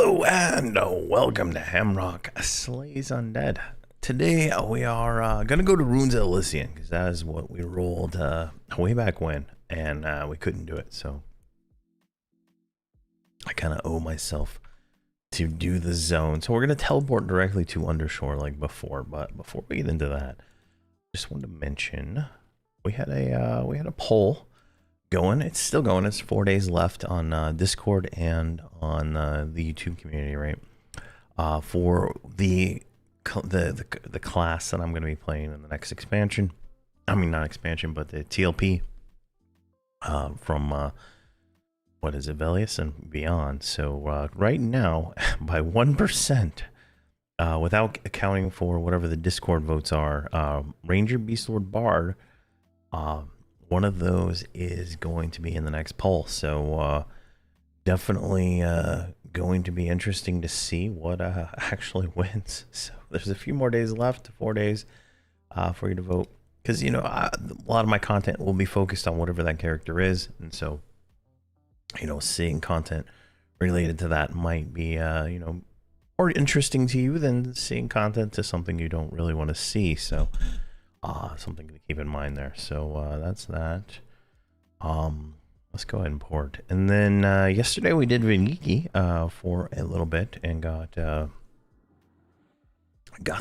Hello and welcome to Hamrok Slays Undead. Today we are gonna go to Runes of Elysian because that is what we rolled way back when, and we couldn't do it, so I kind of owe myself to do the zone. So we're gonna teleport directly to Undershore like before, but before we get into that, just wanted to mention we had a poll going. It's still going. It's 4 days left on Discord and on the YouTube community, right? For the class that I'm going to be playing in the next expansion. I mean, not expansion, but the TLP from what is it, Velius and beyond. So right now, by 1%, without accounting for whatever the Discord votes are, Ranger, Beastlord, Bard. One of those is going to be in the next poll, so definitely going to be interesting to see what actually wins. So there's a few more days left, 4 days for you to vote, because you know a lot of my content will be focused on whatever that character is, and so you know seeing content related to that might be you know more interesting to you than seeing content to something you don't really want to see. So something to keep in mind there. So that's that. Let's go ahead and port. And then yesterday we did Viniki for a little bit and got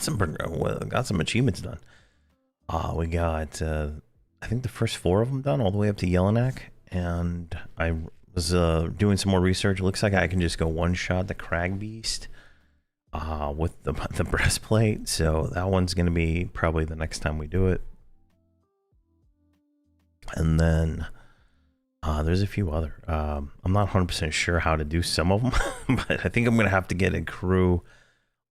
some achievements done. We got I think the first 4 of them done, all the way up to Yellowknack, and I was doing some more research. It looks like I can just go one shot the Crag Beast with the breastplate, so that one's going to be probably the next time we do it. And then there's a few other I'm not 100% sure how to do some of them but I think I'm gonna have to get a crew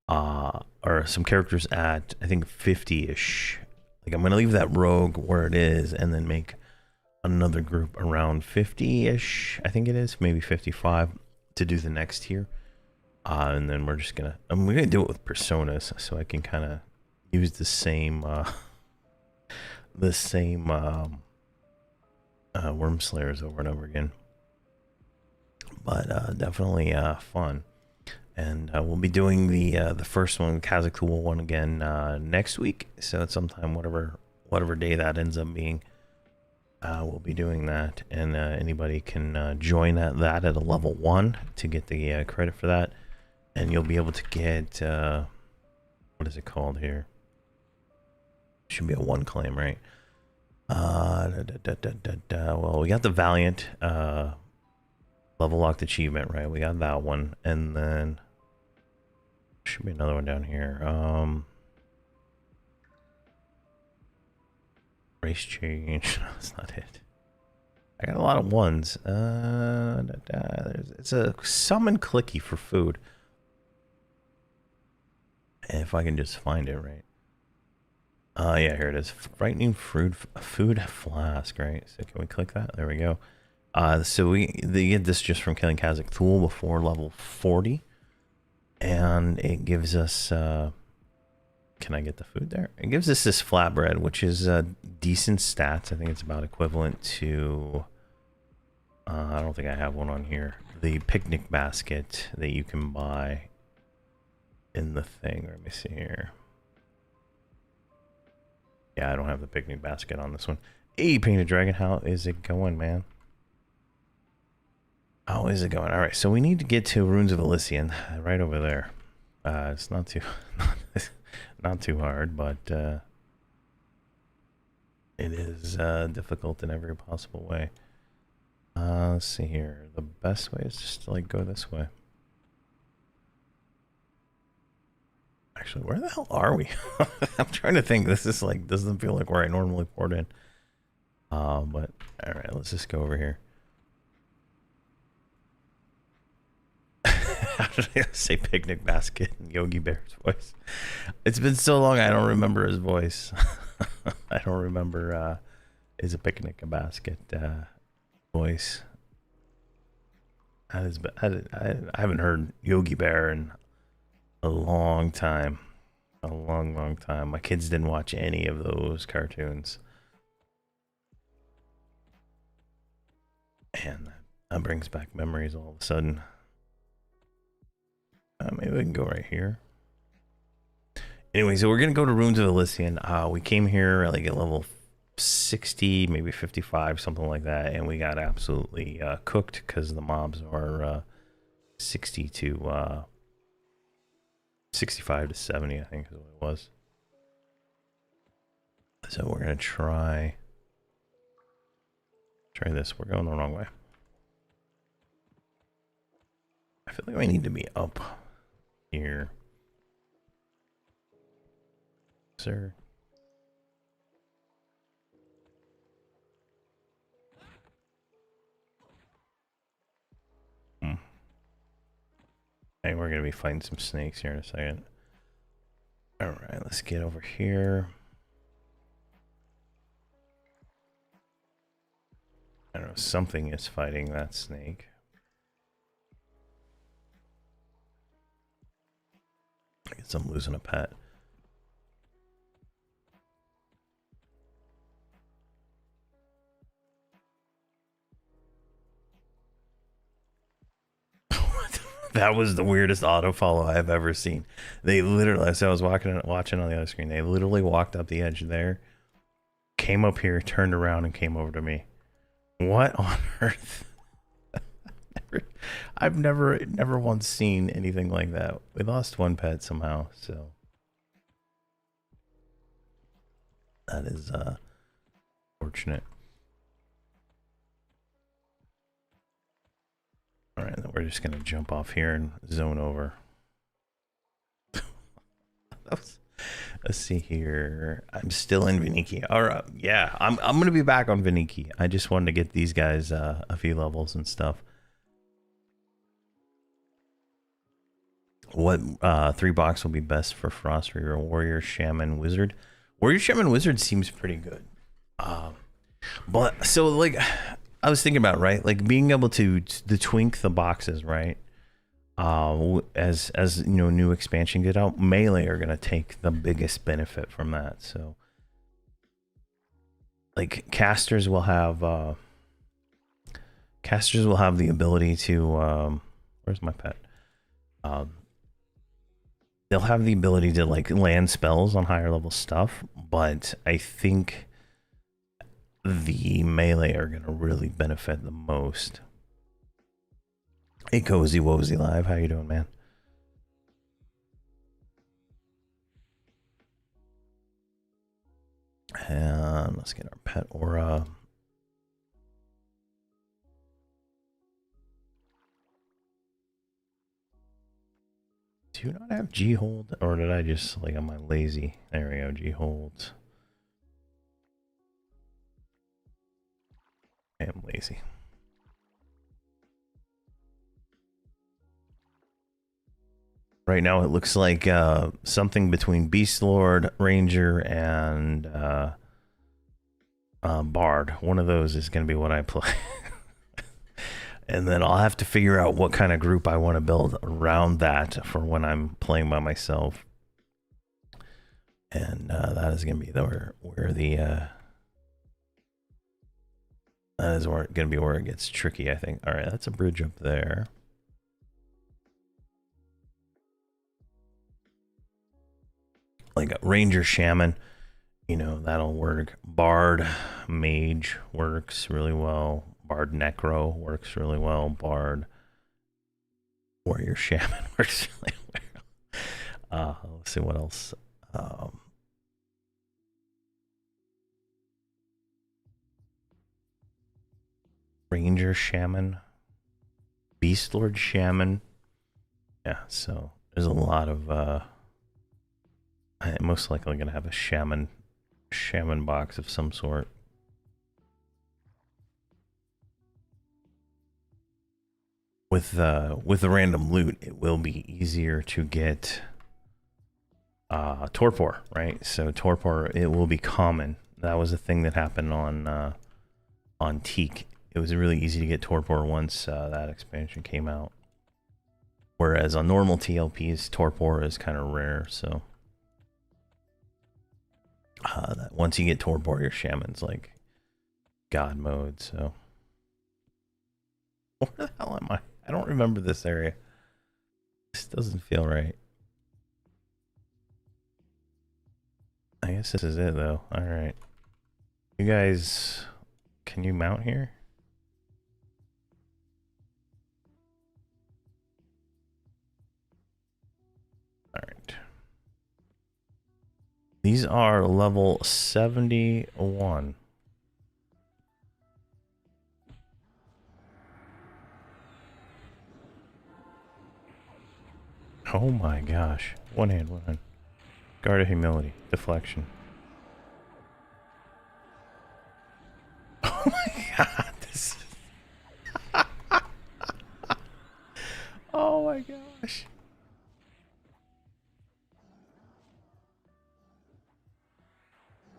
or some characters at I think 50-ish. Like I'm gonna leave that rogue where it is and then make another group around 50-ish, I think it is, maybe 55, to do the next tier. And then we're gonna do it with personas, so I can kind of use the same worm slayers over and over again. But definitely fun. And we'll be doing the first one, the Kazakh one, again next week. So it's sometime whatever day that ends up being. We'll be doing that, and anybody can join that at a level 1 to get the credit for that. And you'll be able to get, what is it called here? Should be a 1 claim, right? Well, we got the Valiant level locked achievement, right? We got that one. And then should be another one down here. Race change. No, that's not it. I got a lot of ones. It's a summon clicky for food. If I can just find it, right? Yeah, here it is. Frightening food flask, right? So can we click that? There we go. So they get this just from killing Kazakh Thul before level 40. And it gives us, can I get the food there? It gives us this flatbread, which is decent stats. I think it's about equivalent to, I don't think I have one on here, the picnic basket that you can buy in the thing. Let me see here. Yeah, I don't have the picnic basket on this one. Hey, Painted Dragon, how is it going, man? How is it going? All right, so we need to get to Runes of Elysian, right over there. It's not too, not too hard, but it is difficult in every possible way. Let's see here. The best way is just to like go this way. Actually, where the hell are we? I'm trying to think. This is like, doesn't feel like where I normally port in. But all right, let's just go over here. How did I say picnic basket in Yogi Bear's voice? It's been so long, I don't remember his voice. I don't remember is a picnic a basket voice. I haven't heard Yogi Bear in a long time. A long time. My kids didn't watch any of those cartoons. And that brings back memories all of a sudden. Maybe we can go right here. Anyway, so we're gonna go to Ruins of Elysian. We came here like at level 60, maybe 55, something like that, and we got absolutely cooked because the mobs are 60 to 65 to 70, I think is what it was. So we're gonna try this. We're going the wrong way. I feel like we need to be up here, sir. Hey, we're gonna be fighting some snakes here in a second. All right, let's get over here. I don't know, something is fighting that snake. I guess I'm losing a pet. That was the weirdest auto follow I've ever seen. They literally, as I was watching on the other screen, they literally walked up the edge there, came up here, turned around, and came over to me. What on earth? I've never once seen anything like that. We lost one pet somehow, so that is fortunate. All right, then we're just gonna jump off here and zone over. Let's see here. I'm still in Veniki. All right, yeah, I'm gonna be back on Veniki. I just wanted to get these guys a few levels and stuff. What 3 box will be best for Frost Reaver? Warrior, Shaman, Wizard. Warrior, Shaman, Wizard seems pretty good. But so like I was thinking about, right, like being able to twink the boxes, right? As you know, new expansion get out, melee are gonna take the biggest benefit from that. So like casters will have the ability to where's my pet? They'll have the ability to like land spells on higher level stuff, but I think the melee are gonna really benefit the most. Hey, Cozy Wozy Live, how you doing, man? And let's get our pet aura. Do you not have G hold, or did I just like, am I lazy? There we go, G holds. I am lazy. Right now, it looks like something between Beast Lord, Ranger, and Bard. One of those is going to be what I play. And then I'll have to figure out what kind of group I want to build around that for when I'm playing by myself. And that is going to be where it gets tricky, I think. All right, that's a bridge up there. Like a Ranger, Shaman, you know, that'll work. Bard, Mage works really well. Bard, Necro works really well. Bard, Warrior, Shaman works really well. Let's see what else. Ranger, Shaman, Beast Lord, Shaman. Yeah, so there's a lot of I'm most likely gonna have a shaman box of some sort. With the random loot, it will be easier to get torpor, right? So torpor, it will be common. That was a thing that happened on Teak. It was really easy to get torpor once that expansion came out. Whereas on normal TLPs, torpor is kind of rare, so once you get torpor, your shaman's like god mode. So where the hell am I? I don't remember this area. doesn't feel right. I guess this is it though. All right. You guys, can you mount here? All right. These are level 71. Oh my gosh. One hand, one hand. Guard of humility. Deflection. Oh my god. This is... Oh my gosh.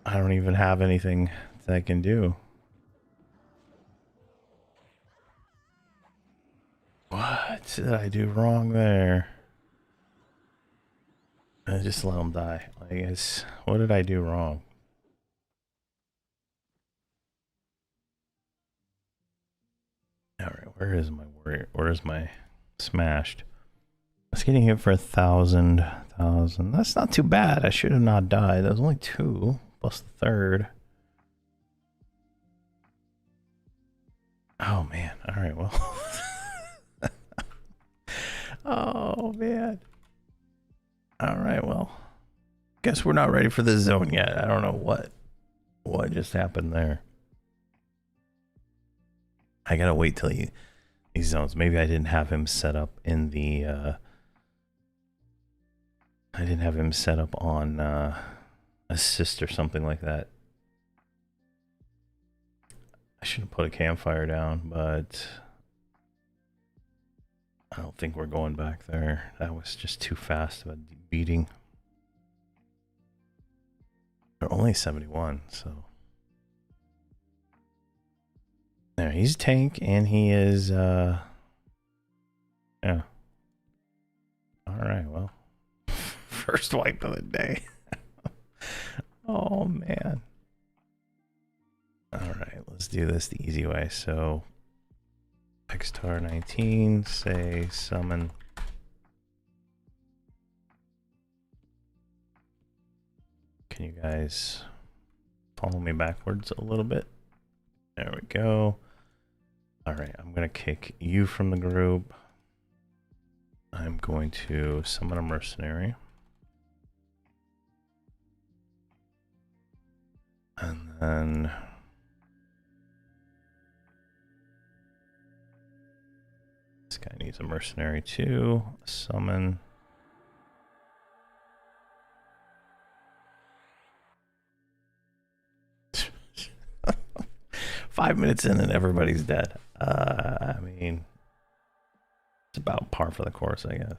I don't even have anything that I can do. What did I do wrong there? I just let him die. I guess. What did I do wrong? Alright, where is my warrior? Where is my smashed? I was getting hit for 1,000. That's not too bad. I should have not died. That was only 2 plus the 3rd. Oh man. Alright, well. Oh man. Alright, well. Guess we're not ready for this zone yet. I don't know what just happened there. I gotta wait till these zones. Maybe I didn't have him set up in the I didn't have him set up on assist or something like that. I should have put a campfire down, but I don't think we're going back there. That was just too fast of a beating. They're only 71, so. There, he's tank and he is, yeah. Alright, well. First wipe of the day. Oh, man. Alright, let's do this the easy way. So, Xtar 19, say summon. Can you guys follow me backwards a little bit? There we go. Alright, I'm going to kick you from the group. I'm going to summon a mercenary. And then this guy needs a mercenary too. Summon. Five minutes in and everybody's dead. I mean, it's about par for the course, I guess.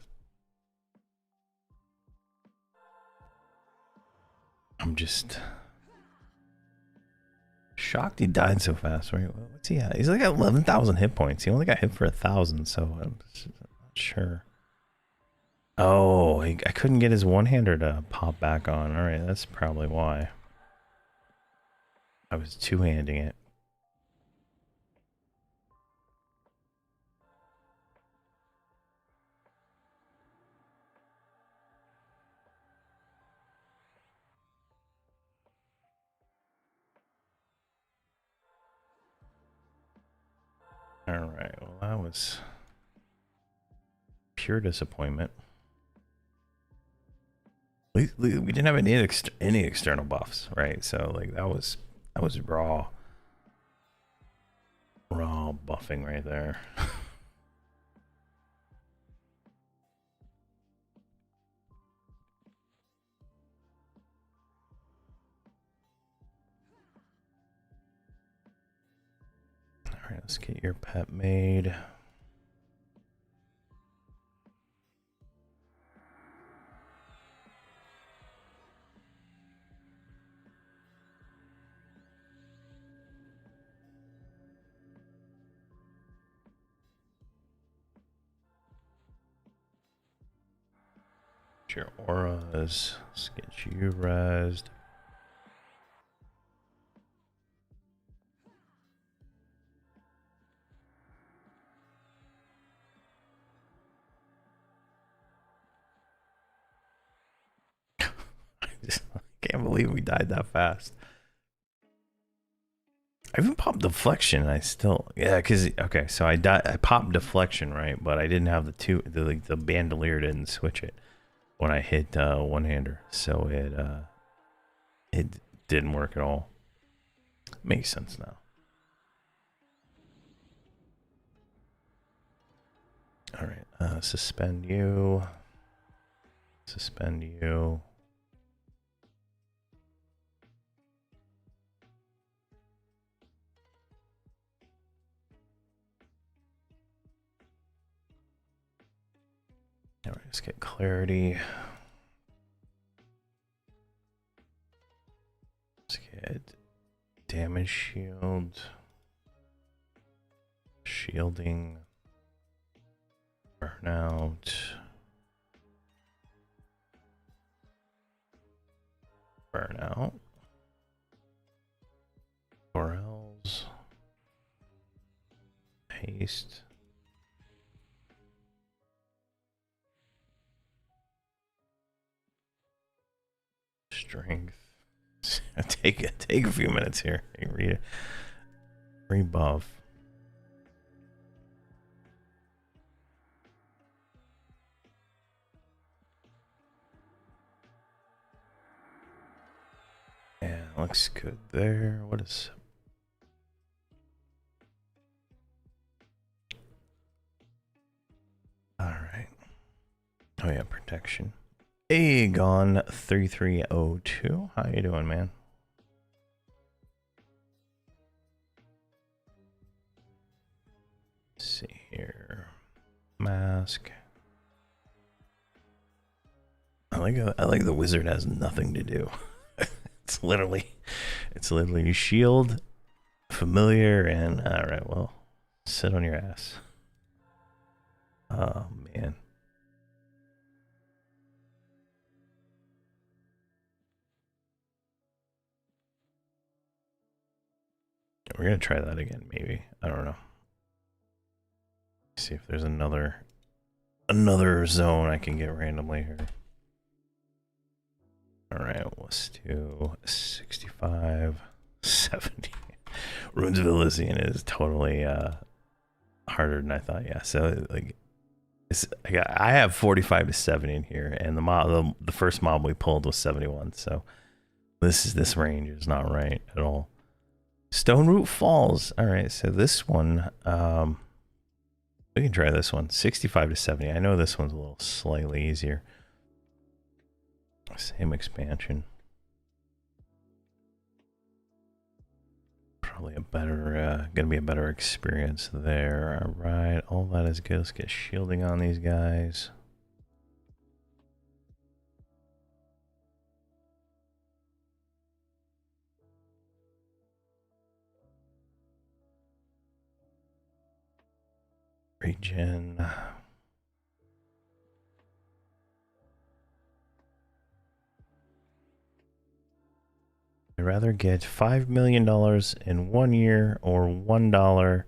I'm just shocked he died so fast. Right? What's he at? He's like at 11,000 hit points. He only got hit for 1,000, so I'm not sure. Oh, I couldn't get his one-hander to pop back on. All right, that's probably why. I was two-handing it. All right, well, that was pure disappointment. We didn't have any external buffs, right? So like that was raw buffing right there. All right, let's get your pet made. Your auras. Let's get you rezzed. believe we died that fast. I even popped deflection. And I still, yeah, because okay, so I popped deflection, right? But I didn't have the bandolier didn't switch it when I hit one hander, so it didn't work at all. Makes sense now. All right, suspend you. Suspend you. All right, let's get clarity. Let's get damage shield. Shielding. Burnout. Burnout. Corels. Haste. Strength. take a few minutes here. Read it. Rebuff. Yeah, looks good there. What is... Alright. Oh yeah, protection. Aegon 3302. How you doing, man? Let's see here. Mask. I like the wizard has nothing to do. It's literally shield, familiar, and alright, well, sit on your ass. Oh man. We're gonna try that again, maybe. I don't know. See if there's another zone I can get randomly here. Alright, let's do 65, 70. Runes of Elysian is totally harder than I thought. Yeah, so like I have 45 to 70 in here, and the first mob we pulled was 71. So this range is not right at all. Stone Root Falls. All right, so this one we can try this one. 65 to 70. I know this one's a little slightly easier. Same expansion. Probably a better, gonna be a better experience there. All right, all that is good. Let's get shielding on these guys. Regen. I'd rather get $5 million in 1 year or $1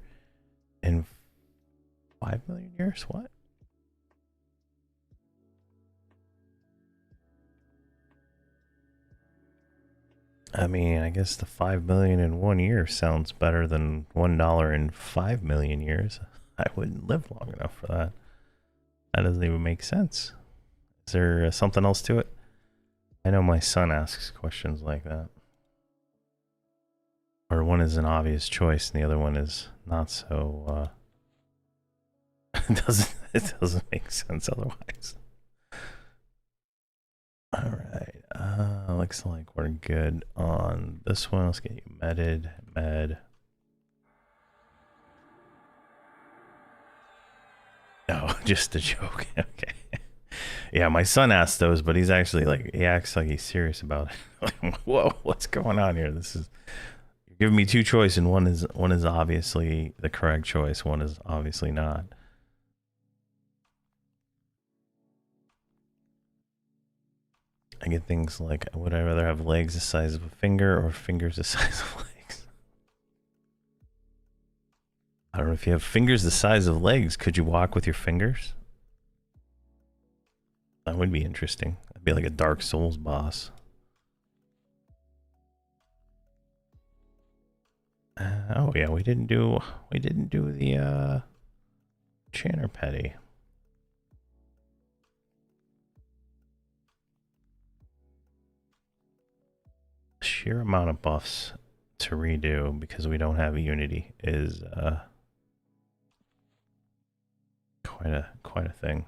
in 5 million years? What? I mean, I guess the 5 million in 1 year sounds better than $1 in 5 million years. I wouldn't live long enough for that. That doesn't even make sense. Is there something else to it? I know my son asks questions like that. Or one is an obvious choice and the other one is not so, it doesn't make sense otherwise. Alright, looks like we're good on this one. Let's get you med. Oh, just a joke. Okay. Yeah, my son asked those, but he's actually like, he acts like he's serious about it. Like, whoa, what's going on here? This is, you're giving me two choices, and one is obviously the correct choice, one is obviously not. I get things like, would I rather have legs the size of a finger or fingers the size of legs? I don't know, if you have fingers the size of legs, could you walk with your fingers? That would be interesting. That'd be like a Dark Souls boss. Oh yeah, we didn't do the Channer Petty. Sheer amount of buffs to redo because we don't have Unity is quite a thing.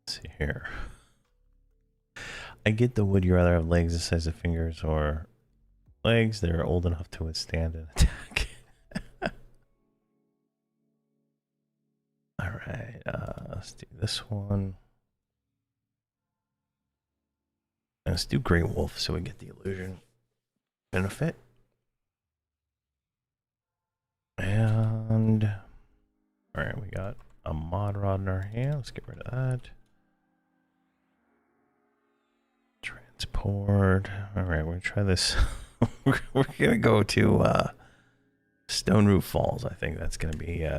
Let's see here. I get the would you rather have legs the size of fingers or legs that are old enough to withstand an attack. All right, let's do this one. Let's do Great Wolf so we get the illusion benefit. And all right, we got a mod rod in our hand. Let's get rid of that. Transport. All right, we're gonna try this. We're gonna go to Stone Roof Falls. I think that's gonna be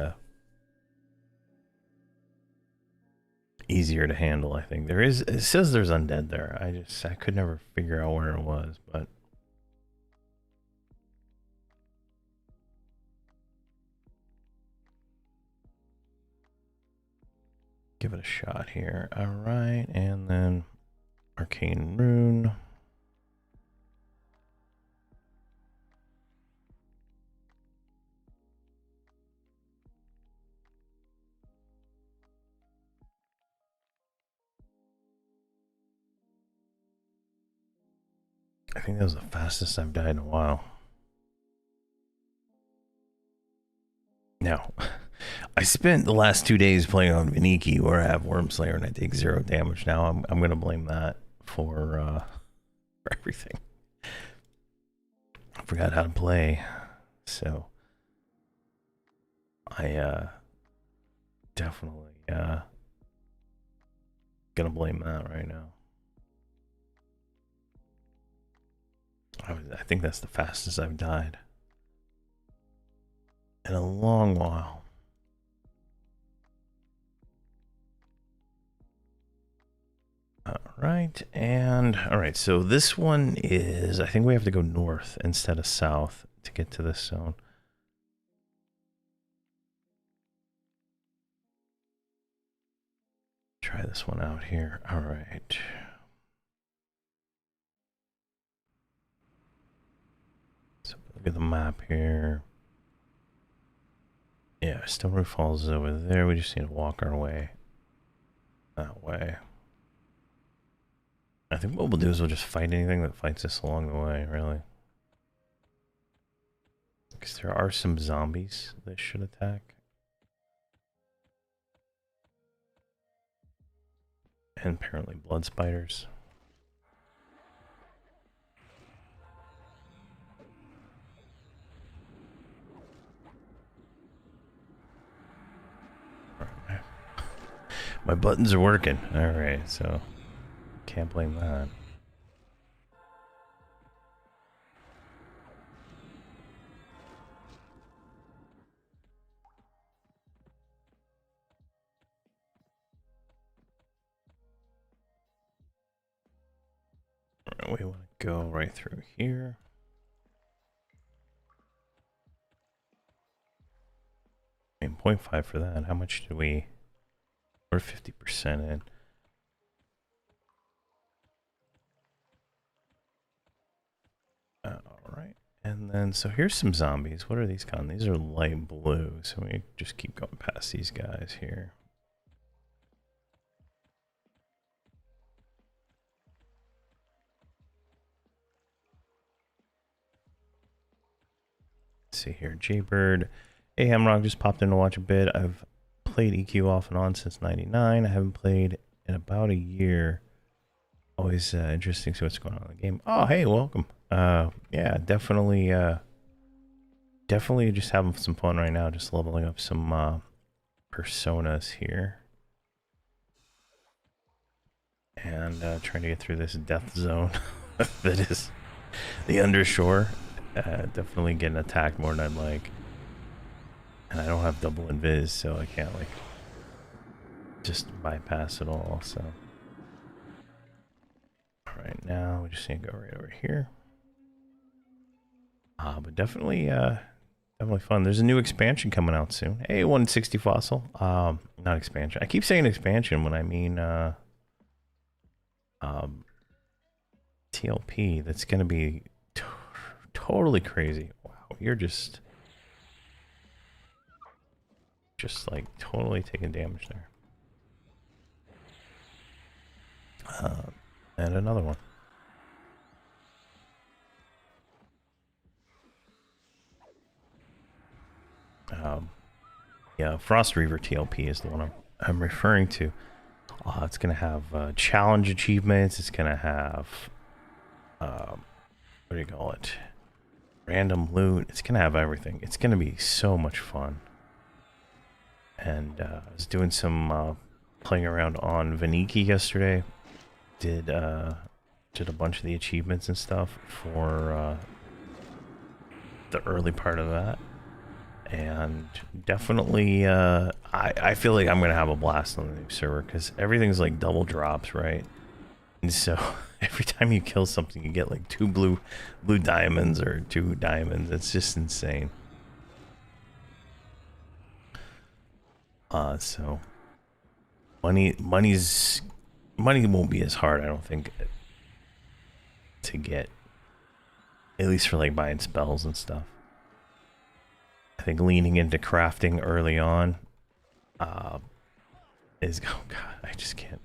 easier to handle. I think there is. It says there's undead there. I could never figure out where it was, but give it a shot here. All right, and then Arcane Rune. I think that was the fastest I've died in a while. Now, I spent the last 2 days playing on Viniki where I have Wormslayer and I take 0 damage. Now I'm going to blame that for everything. I forgot how to play, so I definitely gonna blame that right now. I think that's the fastest I've died in a long while. All right, and all right, so this one is, I think we have to go north instead of south to get to this zone. Try this one out here. All right. So look at the map here. Yeah, Stone Roof Falls is over there. We just need to walk our way that way. I think what we'll do is we'll just fight anything that fights us along the way, really. Because there are some zombies that should attack. And apparently blood spiders. Right. My buttons are working. Alright, so can't blame that. We want to go right through here. I mean, 0.5 for that. How much do we... We're 50% in. Alright. And then, so here's some zombies. What are these called? These are light blue. So we just keep going past these guys here. Let's see here. Jaybird. Hey, Hamrok, just popped in to watch a bit. I've played EQ off and on since 99. I haven't played in about a year. Always interesting to see what's going on in the game. Oh, hey, welcome. Yeah, definitely just having some fun right now, just leveling up some personas here. And trying to get through this death zone that is the undershore. Definitely getting attacked more than I'd like. And I don't have double invis, so I can't like just bypass it all. So right now we just need to go right over here. But definitely definitely fun. There's a new expansion coming out soon. Hey, 160 fossil. Not expansion. I keep saying expansion when I mean TLP. That's gonna be totally crazy. Wow, you're just like totally taking damage there. And another one. Yeah, Frost Reaver TLP is the one I'm referring to. It's gonna have challenge achievements. It's gonna have what do you call it? Random loot. It's gonna have everything. It's gonna be so much fun. And I was doing some playing around on Vaniki yesterday. Did a bunch of the achievements and stuff for the early part of that. And definitely I feel like I'm gonna have a blast on the new server because everything's like double drops, right? And so every time you kill something you get like 2 blue diamonds or 2 diamonds. It's just insane. So money won't be as hard, I don't think, to get, at least for like buying spells and stuff. I think leaning into crafting early on is, oh god, I just can't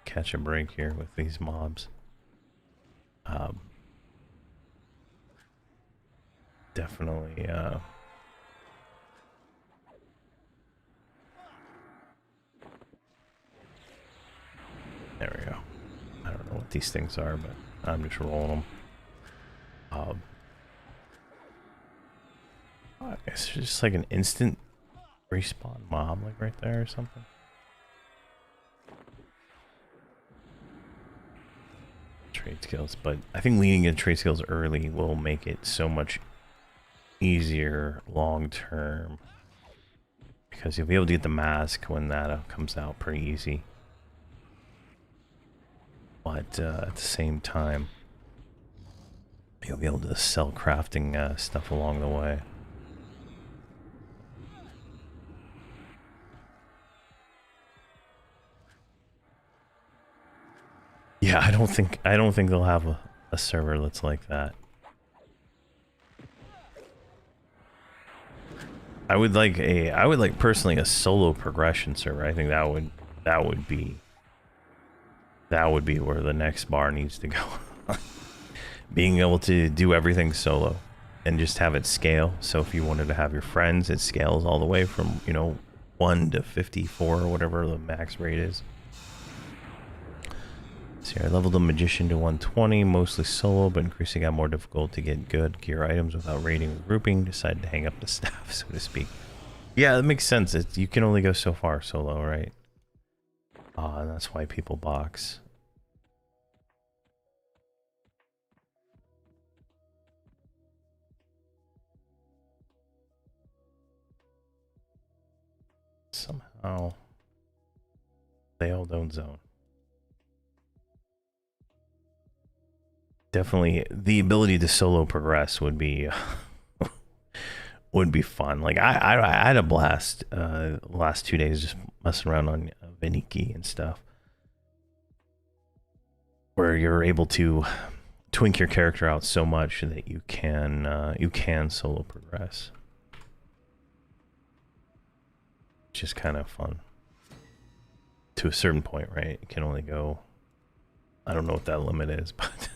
catch a break here with these mobs. Definitely there we go. I don't know what these things are, but I'm just rolling them. It's just like an instant respawn mob, like right there or something. Trade skills, but I think leaning into trade skills early will make it so much easier long term, because you'll be able to get the mask when that comes out pretty easy. But at the same time, you'll be able to sell crafting stuff along the way. Yeah, I don't think they'll have a server that's like that. I would like personally a solo progression server. I think that would be where the next bar needs to go. Being able to do everything solo and just have it scale. So if you wanted to have your friends, it scales all the way from, you know, 1 to 54 or whatever the max rate is. So I leveled a magician to 120, mostly solo, but increasingly got more difficult to get good gear items without raiding or grouping. Decided to hang up the staff, so to speak. Yeah, that makes sense. You can only go so far solo, right? And that's why people box. Somehow they all don't zone. Definitely the ability to solo progress would be would be fun. Like I had a blast the last 2 days just messing around on Vaniki and stuff, where you're able to twink your character out so much that you can solo progress. It's just kind of fun to a certain point, right? You can only go, I don't know what that limit is, but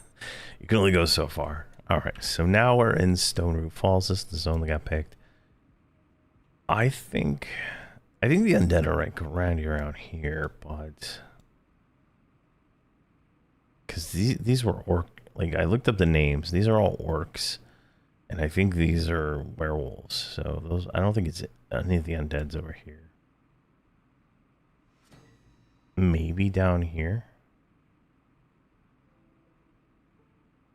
you can only go so far. All right, so now we're in Stone Root Falls. This is the zone that got picked. I think the Undead are right around here, but because these were orc. Like I looked up the names. These are all orcs. And I think these are werewolves. So those, I don't think it's any of the undeads over here. Maybe down here.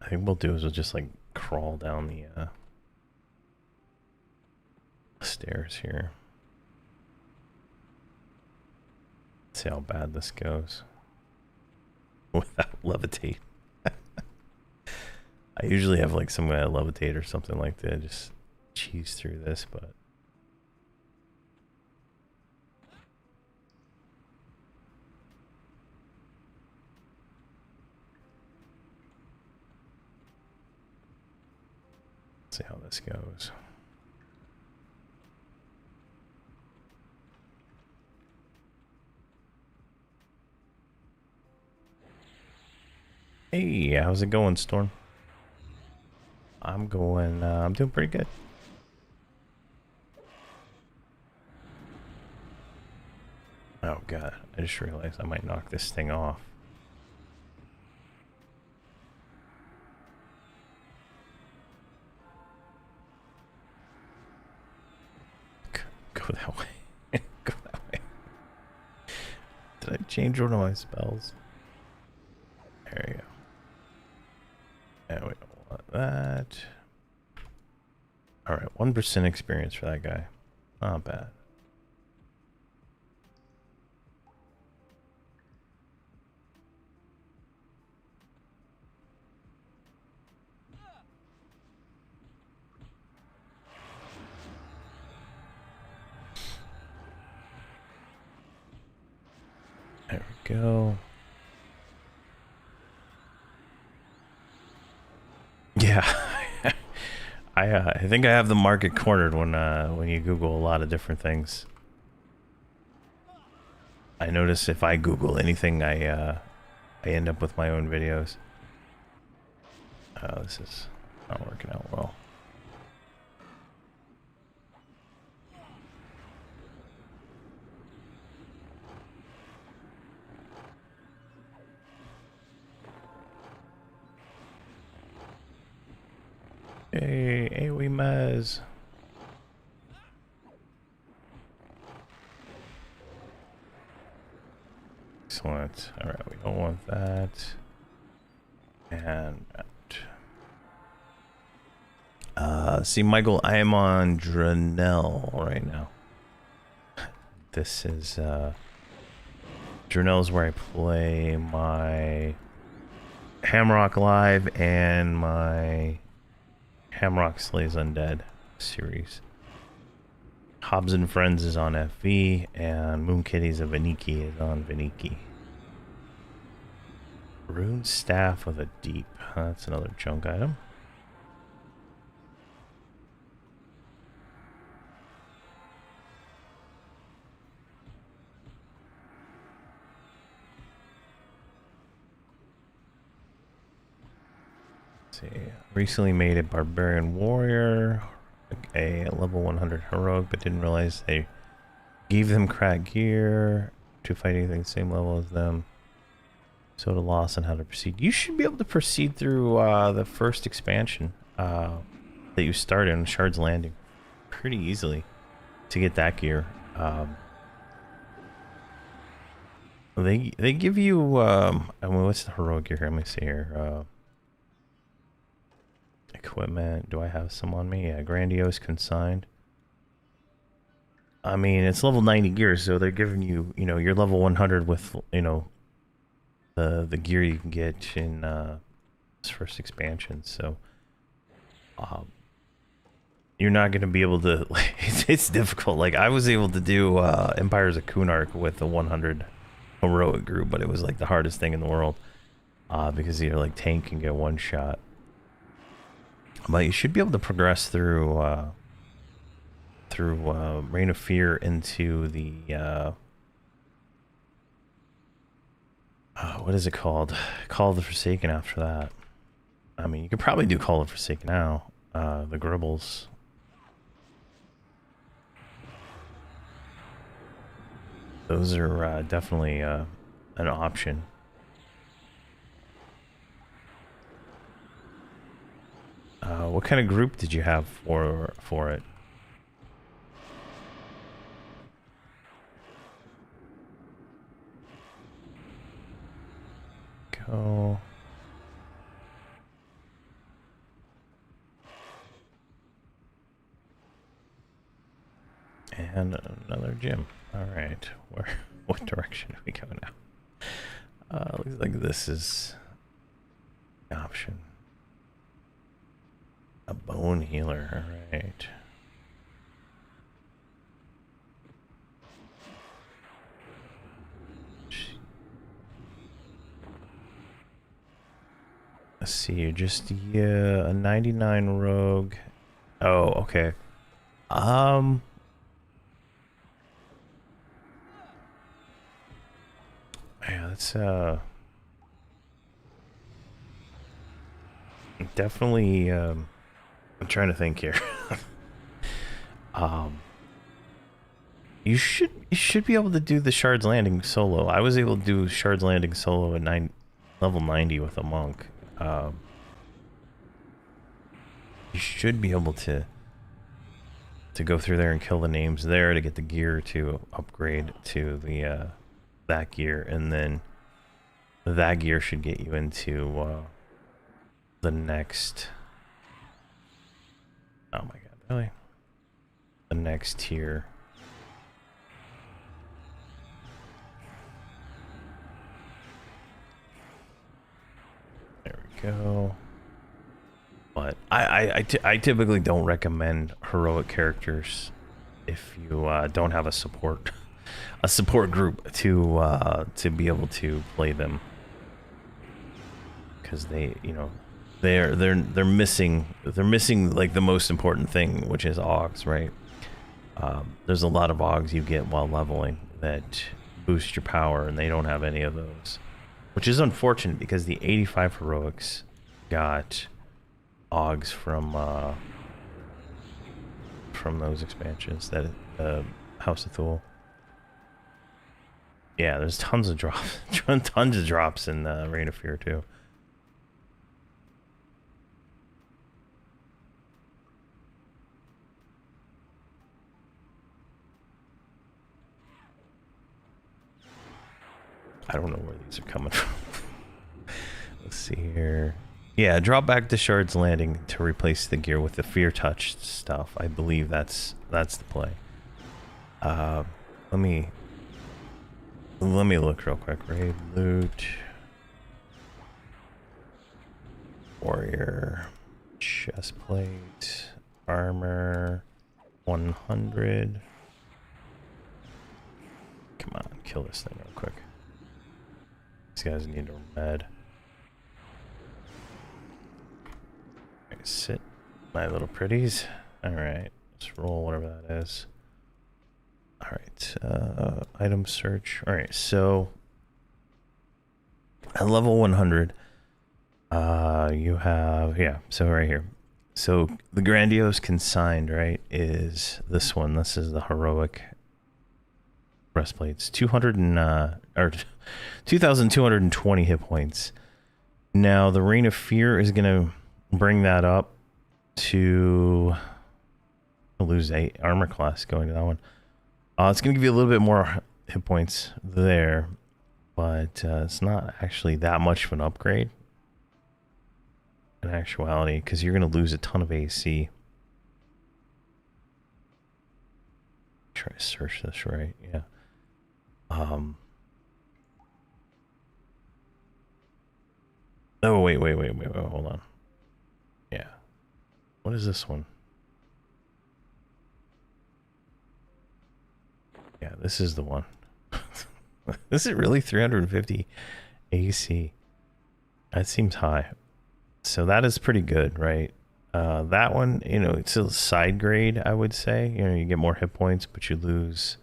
I think what we'll do is we'll just like crawl down the stairs here. Let's see how bad this goes. Without levitate. I usually have like some kind of levitate or something like that. Just cheese through this, but let's see how this goes. Hey, how's it going, Storm? I'm doing pretty good. Oh god, I just realized I might knock this thing off. Go that way. Go that way. Did I change one of my spells? There you go. And we don't want that. Alright, 1% experience for that guy. Not bad. There we go. Yeah. I think I have the market cornered when you Google a lot of different things. I notice if I Google anything, I end up with my own videos. This is not working out well. Hey, we mez. Excellent. All right, we don't want that. And that. See, Michael, I am on Drenell right now. This is Drenell is where I play my Hamrok Live and my Hamrok Slays Undead series. Hobbs and Friends is on FV, and Moon Kitties of Vaniki is on Vaniki. Rune Staff with a Deep. That's another junk item. Let's see. Recently made a Barbarian Warrior, a level 100 Heroic, but didn't realize they gave them crack gear to fight anything the same level as them. So to loss on how to proceed. You should be able to proceed through the first expansion that you started in Shard's Landing pretty easily to get that gear. They give you I mean, what's the heroic gear here? Let me see here. Equipment. Do I have some on me? Yeah, Grandiose Consigned. I mean, it's level 90 gear, so they're giving you, you know, you're level 100 with, you know, the gear you can get in this first expansion. So you're not going to be able to, like, it's difficult. Like, I was able to do Empires of Kunark with the 100 heroic group, but it was like the hardest thing in the world because your like tank can get one shot. But you should be able to progress through Reign of Fear into the what is it called? Call of the Forsaken after that. I mean, you could probably do Call of the Forsaken now. The Gribbles. Those are definitely an option. What kind of group did you have for it? Go. And another gym. All right, what direction do we go now? Looks like this is the option. A bone healer. All right. Let's see. You're just a 99 rogue. Oh, okay. Yeah, that's definitely I'm trying to think here. You should be able to do the Shards Landing solo. I was able to do Shards Landing solo at level 90 with a monk. You should be able to go through there and kill the names there to get the gear to upgrade to the that gear, and then that gear should get you into the next. Oh my god, really? The next tier. There we go. But I typically don't recommend heroic characters if you don't have a support group to be able to play them, because they're missing like the most important thing, which is augs, right? There's a lot of augs you get while leveling that boost your power, and they don't have any of those, which is unfortunate because the 85 heroics got augs from those expansions, that House of Thule. Yeah, there's tons of drops, tons of drops in Reign of Fear too. I don't know where these are coming from. Let's see here. Yeah, drop back to Shards Landing to replace the gear with the Fear Touch stuff. I believe that's the play. Let me look real quick. Raid loot, warrior, chest plate, armor, 100. Come on, kill this thing real quick. These guys need a med. Sit, my little pretties. Alright, let's roll whatever that is. Alright, item search. Alright, so at level 100, you have, yeah, so right here. So the Grandiose Consigned, right, is this one. This is the heroic breastplates. 2,220 hit points. Now the Reign of Fear is gonna bring that up to, I'll lose 8 armor class going to that one. It's gonna give you a little bit more hit points there, but it's not actually that much of an upgrade in actuality, because you're gonna lose a ton of AC. Try to search this right, yeah. Oh wait, hold on. Yeah. What is this one? Yeah, this is the one. This is really 350 AC. That seems high. So that is pretty good, right? That one, you know, it's a side grade, I would say. You know, you get more hit points, but you lose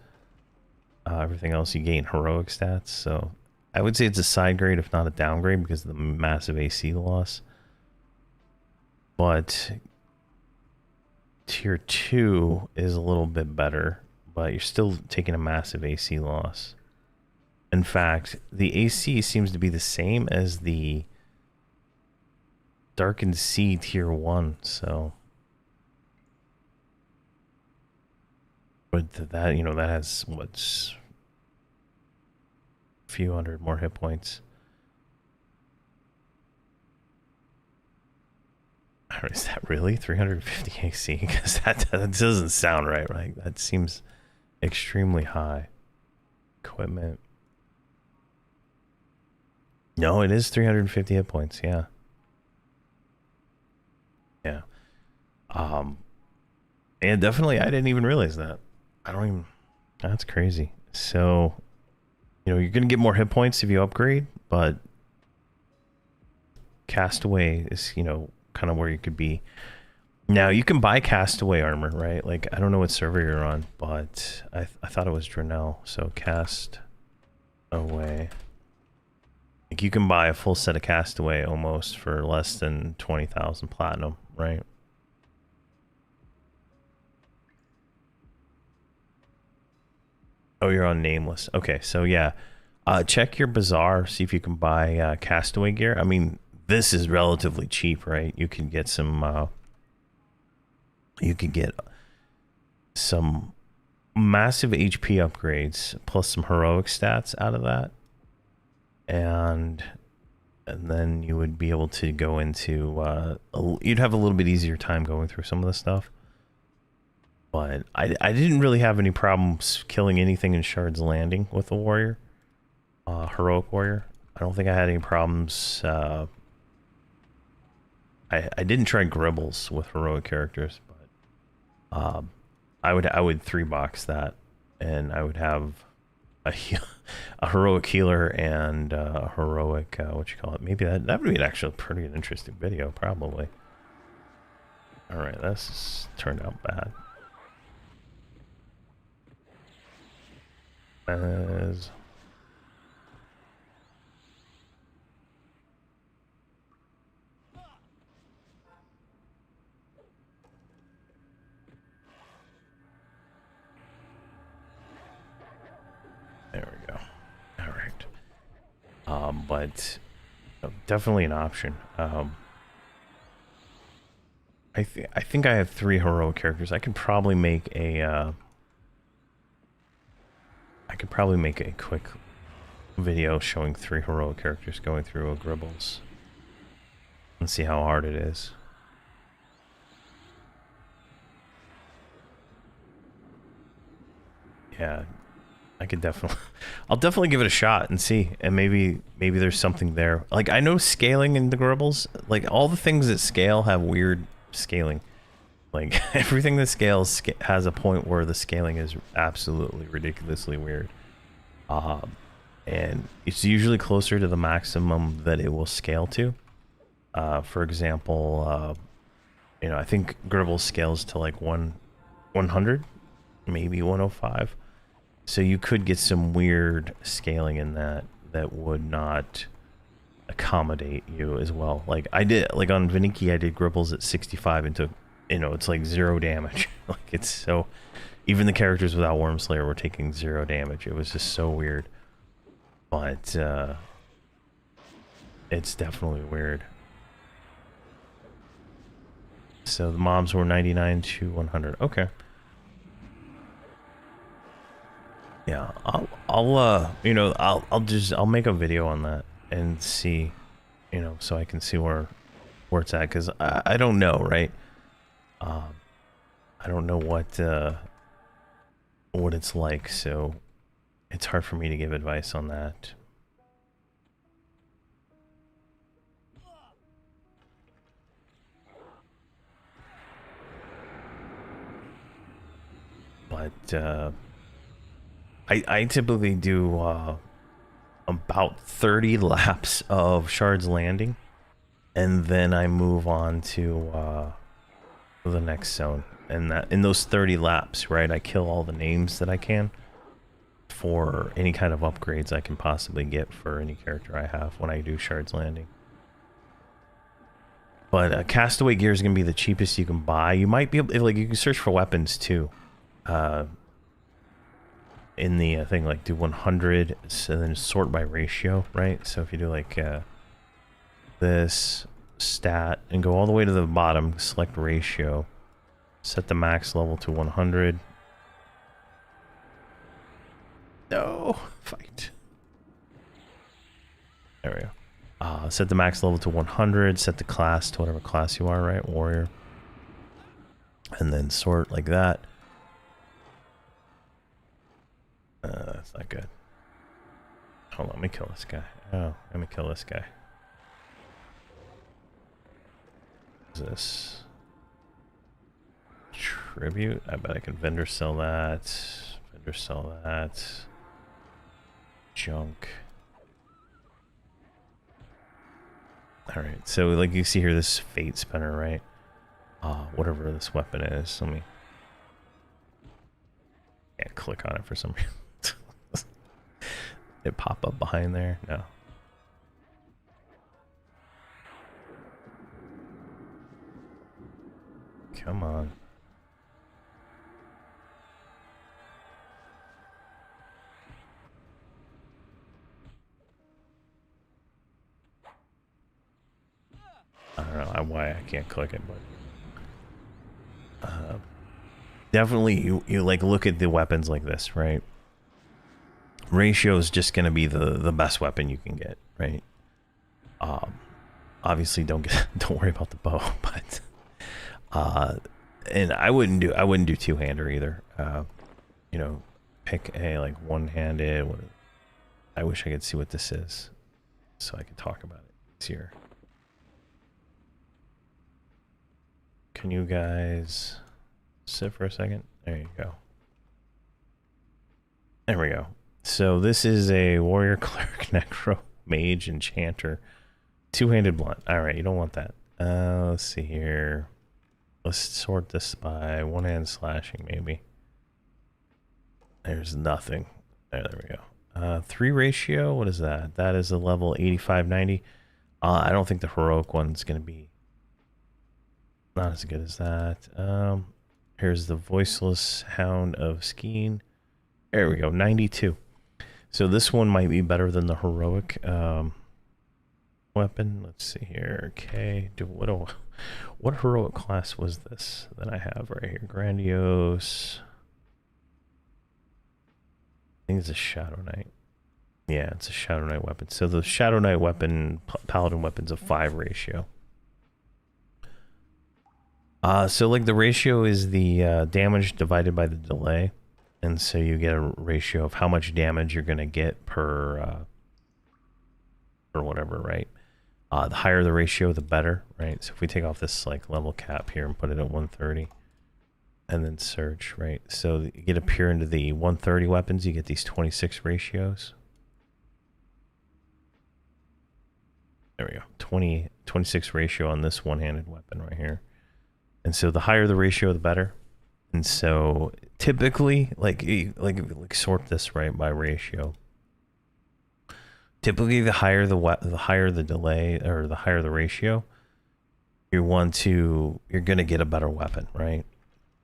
everything else. You gain heroic stats. So I would say it's a side grade, if not a downgrade, because of the massive AC loss. But tier 2 is a little bit better, but you're still taking a massive AC loss. In fact, the AC seems to be the same as the Darkened Sea tier 1, so. But that, you know, that has what's a few hundred more hit points. Is that really 350 AC? Because that doesn't sound right, right? That seems extremely high. Equipment. No, it is 350 hit points, yeah. Yeah. And definitely, I didn't even realize that. I don't even, that's crazy. So, you know, you're going to get more hit points if you upgrade, but Castaway is, you know, kind of where you could be. Now, you can buy Castaway armor, right? Like, I don't know what server you're on, but I thought it was Drenell. So, Castaway. Like, you can buy a full set of Castaway almost for less than 20,000 platinum, right? Oh, you're on Nameless. Okay, so yeah. Check your bazaar, see if you can buy Castaway gear. I mean, this is relatively cheap, right? You can get some... you can get some massive HP upgrades plus some heroic stats out of that. And then you would be able to go into... you'd have a little bit easier time going through some of the stuff. But I didn't really have any problems killing anything in Shard's Landing with the warrior. Heroic warrior. I don't think I had any problems. I didn't try Gribbles with heroic characters, but I would 3-box that, and I would have a heroic healer and a heroic what you call it. Maybe that would be actually pretty interesting video, probably. All right, this turned out bad. As there we go. All right. But definitely an option. I think I have 3 heroic characters. I could probably make a quick video showing 3 heroic characters going through a Gribbles and see how hard it is. Yeah, I could definitely... I'll definitely give it a shot and see, and maybe there's something there. Like, I know scaling in the Gribbles, like all the things that scale have weird scaling. Like everything that scales has a point where the scaling is absolutely ridiculously weird. And it's usually closer to the maximum that it will scale to. For example, you know, I think Gribble scales to like 100, maybe 105. So you could get some weird scaling in that would not accommodate you as well. Like I did, like on Viniki, I did Gribbles at 65 and took, you know, it's like 0 damage. Like it's so, even the characters without Wormslayer were taking 0 damage. It was just so weird. But it's definitely weird. So the mobs were 99 to 100. Okay. Yeah, I'll you know, I'll make a video on that and see, you know, so I can see where it's at, because I don't know, right? I don't know what it's like, so it's hard for me to give advice on that. But I typically do about 30 laps of Shard's Landing, and then I move on to the next zone. And that in those 30 laps, right, I kill all the names that I can for any kind of upgrades I can possibly get for any character I have when I do Shard's Landing. But Castaway gear is going to be the cheapest you can buy. You might be able, like, you can search for weapons too. In the thing, like do 100 and then sort by ratio, right? So if you do like this, stat, and go all the way to the bottom, select ratio, set the max level to 100. No, fight. There we go. Set the max level to 100, set the class to whatever class you are, right? Warrior. And then sort like that. That's not good. Hold on, let me kill this guy. Oh, let me kill this guy. What is this? Tribute? I bet I can vendor sell that. Vendor sell that. Junk. Alright, so like you see here, this fate spinner, right? Whatever this weapon is. Let me... Can't click on it for some reason. It pop up behind there? No. Come on. I don't know why I can't click it, but definitely you like look at the weapons like this, right? Ratio is just going to be the best weapon you can get, right? Obviously don't worry about the bow, but and I wouldn't do two-hander either. You know, pick a like one-handed. I wish I could see what this is so I could talk about it. It's here. Can you guys sit for a second? There you go. There we go. So this is a warrior, cleric, necro, mage, enchanter, two-handed blunt. All right, you don't want that. Let's see here. Let's sort this by one-hand slashing, maybe. There's nothing. There we go. 3 ratio. What is that? That is a level 85-90. I don't think the heroic one's gonna be not as good as that. Here's the voiceless hound of Skeen. There we go, 92. So this one might be better than the heroic weapon. Let's see here. Okay, what heroic class was this that I have right here? Grandiose. I think it's a Shadow Knight. Yeah, it's a Shadow Knight weapon. So the Shadow Knight weapon, Paladin weapon's a 5 ratio. So like the ratio is the damage divided by the delay. And so you get a ratio of how much damage you're going to get per whatever, right? The higher the ratio, the better, right? So if we take off this like level cap here and put it at 130 and then search, right? So you get up here into the 130 weapons, you get these 26 ratios. There we go. 26 ratio on this one-handed weapon right here. And so the higher the ratio, the better. And so typically, like sort this right by ratio. Typically, the higher the delay or the higher the ratio, you're gonna get a better weapon, right?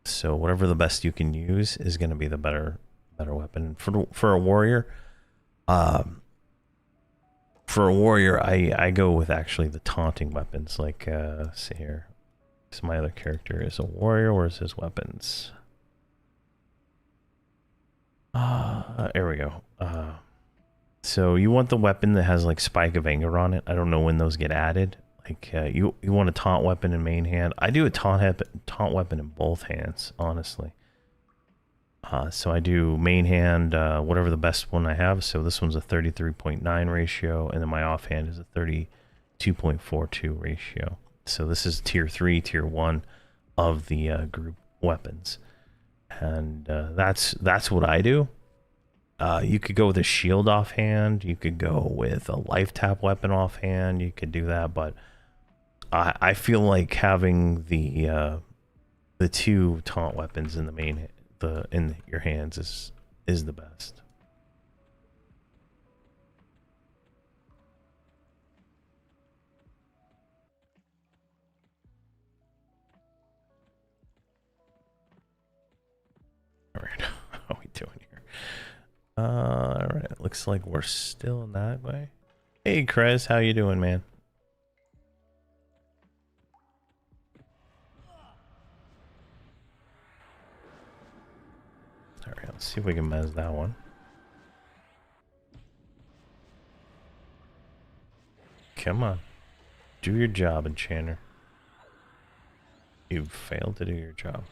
So whatever the best you can use is gonna be the better weapon for a warrior. For a warrior, I go with actually the taunting weapons. Like let's see here. So my other character is a warrior. Where's his weapons? There we go. So you want the weapon that has like Spike of Anger on it. I don't know when those get added. Like you want a taunt weapon in main hand. I do a taunt weapon in both hands, honestly. So I do main hand, whatever the best one I have. So this one's a 33.9 ratio, and then my offhand is a 32.42 ratio. So this is tier 3, tier 1 of the group weapons. And that's what I do. You could go with a shield offhand. You could go with a life tap weapon offhand. You could do that, but I feel like having the 2 taunt weapons in in your hands is the best. All right, how are we doing here? All right, looks like we're still in that way. Hey, Krez, how you doing, man? Let's see if we can mez that one. Come on. Do your job, Enchanter. You've failed to do your job.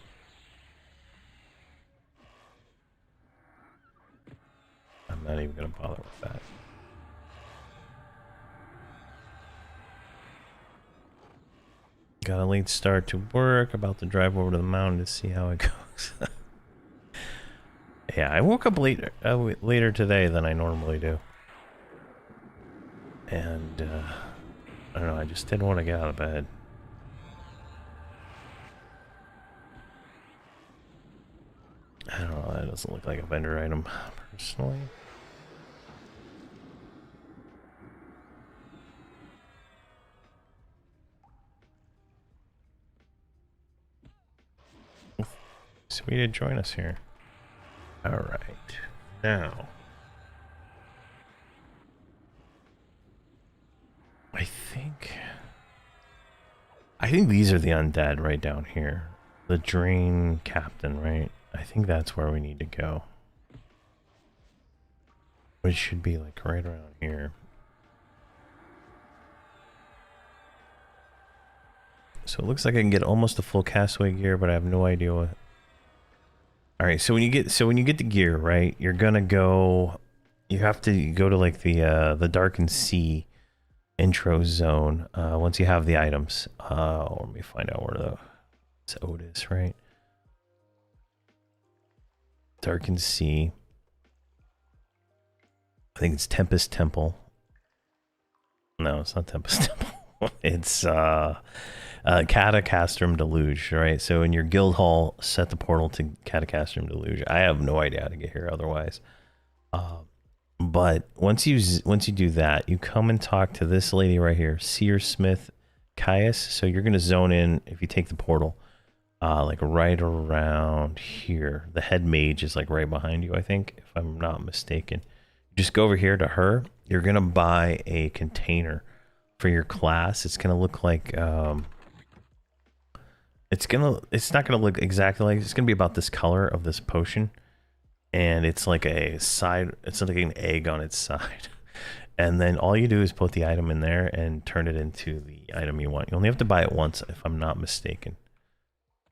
I'm not even going to bother with that. Got a late start to work. About to drive over to the mountain to see how it goes. Yeah, I woke up later today than I normally do. And, I don't know, I just didn't want to get out of bed. I don't know, that doesn't look like a vendor item, personally. Sweet to join us here. Alright, now. I think these are the undead right down here. The drain captain, right? I think that's where we need to go. Which should be like right around here. So it looks like I can get almost a full castaway gear, but I have no idea what. All right, so when you get the gear, right, you're gonna go. You have to go to like the darkened sea intro zone. Once you have the items. Let me find out where it's Otis, right? Darkened Sea. I think it's Tempest Temple. No, it's not Tempest Temple. It's Catacastrum Deluge, right? So in your guild hall, set the portal to Catacastrum Deluge. I have no idea how to get here otherwise. But once you do that, you come and talk to this lady right here, Seer Smith Caius. So you're gonna zone in if you take the portal, like right around here. The head mage is like right behind you, I think, if I'm not mistaken. Just go over here to her. You're gonna buy a container for your class. It's gonna look like it's not gonna look exactly like, it's gonna be about this color of this potion, and it's like it's like an egg on its side. And then all you do is put the item in there and turn it into the item you want. You only have to buy it once, if I'm not mistaken.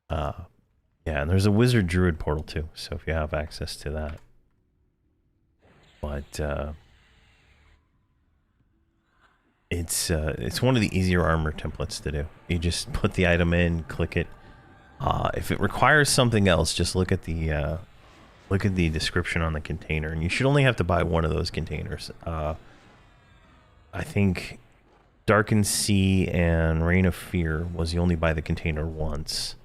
Yeah, and there's a wizard druid portal too, so if you have access to that. But it's one of the easier armor templates to do. You just put the item in, click it. If it requires something else, just look at the description on the container, and you should only have to buy one of those containers. I think Darkened Sea and Reign of Fear was you only buy the container once.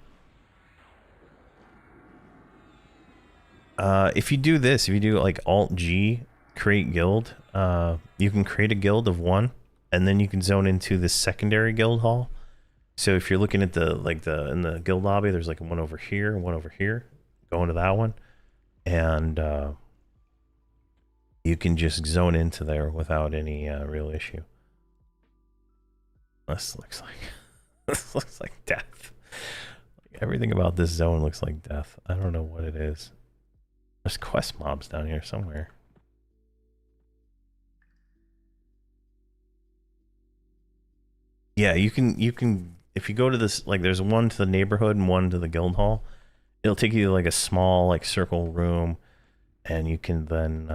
If you do this, if you do like Alt G, create guild, you can create a guild of one, and then you can zone into the secondary guild hall. So if you're looking at in the guild lobby, there's like one over here, one over here. Go into that one, and you can just zone into there without any real issue. This looks like death. Everything about this zone looks like death. I don't know what it is. There's quest mobs down here somewhere. Yeah, you can if you go to this, like there's one to the neighborhood and one to the guild hall. It'll take you to like a small like circle room, and you can then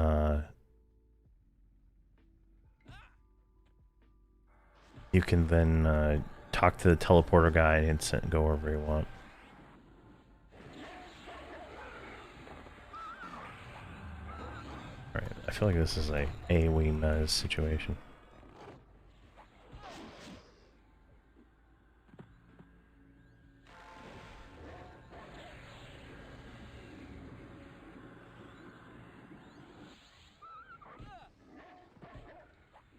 talk to the teleporter guy and go wherever you want. Alright, I feel like this is a AoE mez situation.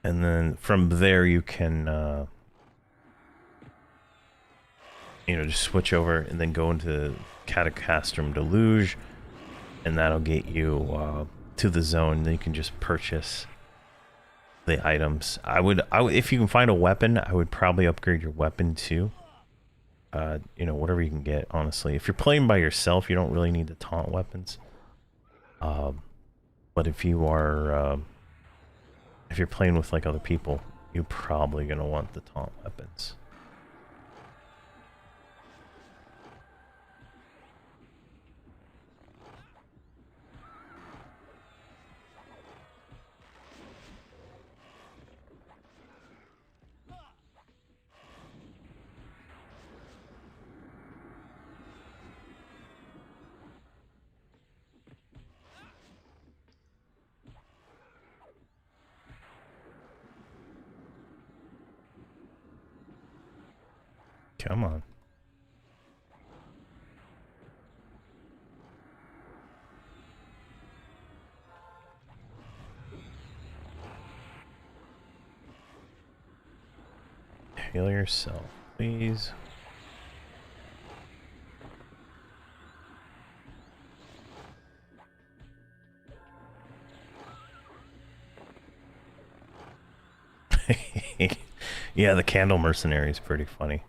And then from there you can just switch over and then go into Catacastrum Deluge, and that'll get you to the zone. Then you can just purchase the items. I would if you can find a weapon, I would probably upgrade your weapon too. Whatever you can get, honestly. If you're playing by yourself, you don't really need the taunt weapons. But if you're playing with like other people, you're probably gonna want the taunt weapons. Come on. Heal yourself, please. Yeah, the candle mercenary is pretty funny.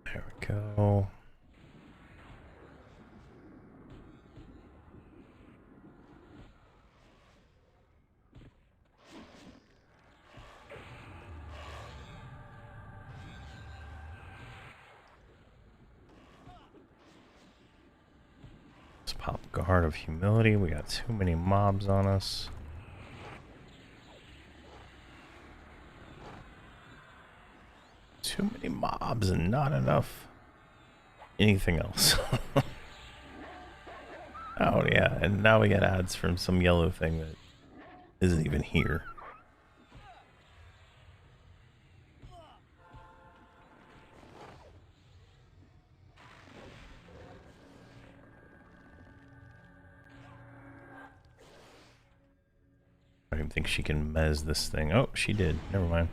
There we go. Let's pop Guard of Humility. We got too many mobs on us. Too many mobs and not enough anything else. Oh yeah, and now we get ads from some yellow thing that isn't even here. I don't even think she can mez this thing. Oh, she did. Never mind.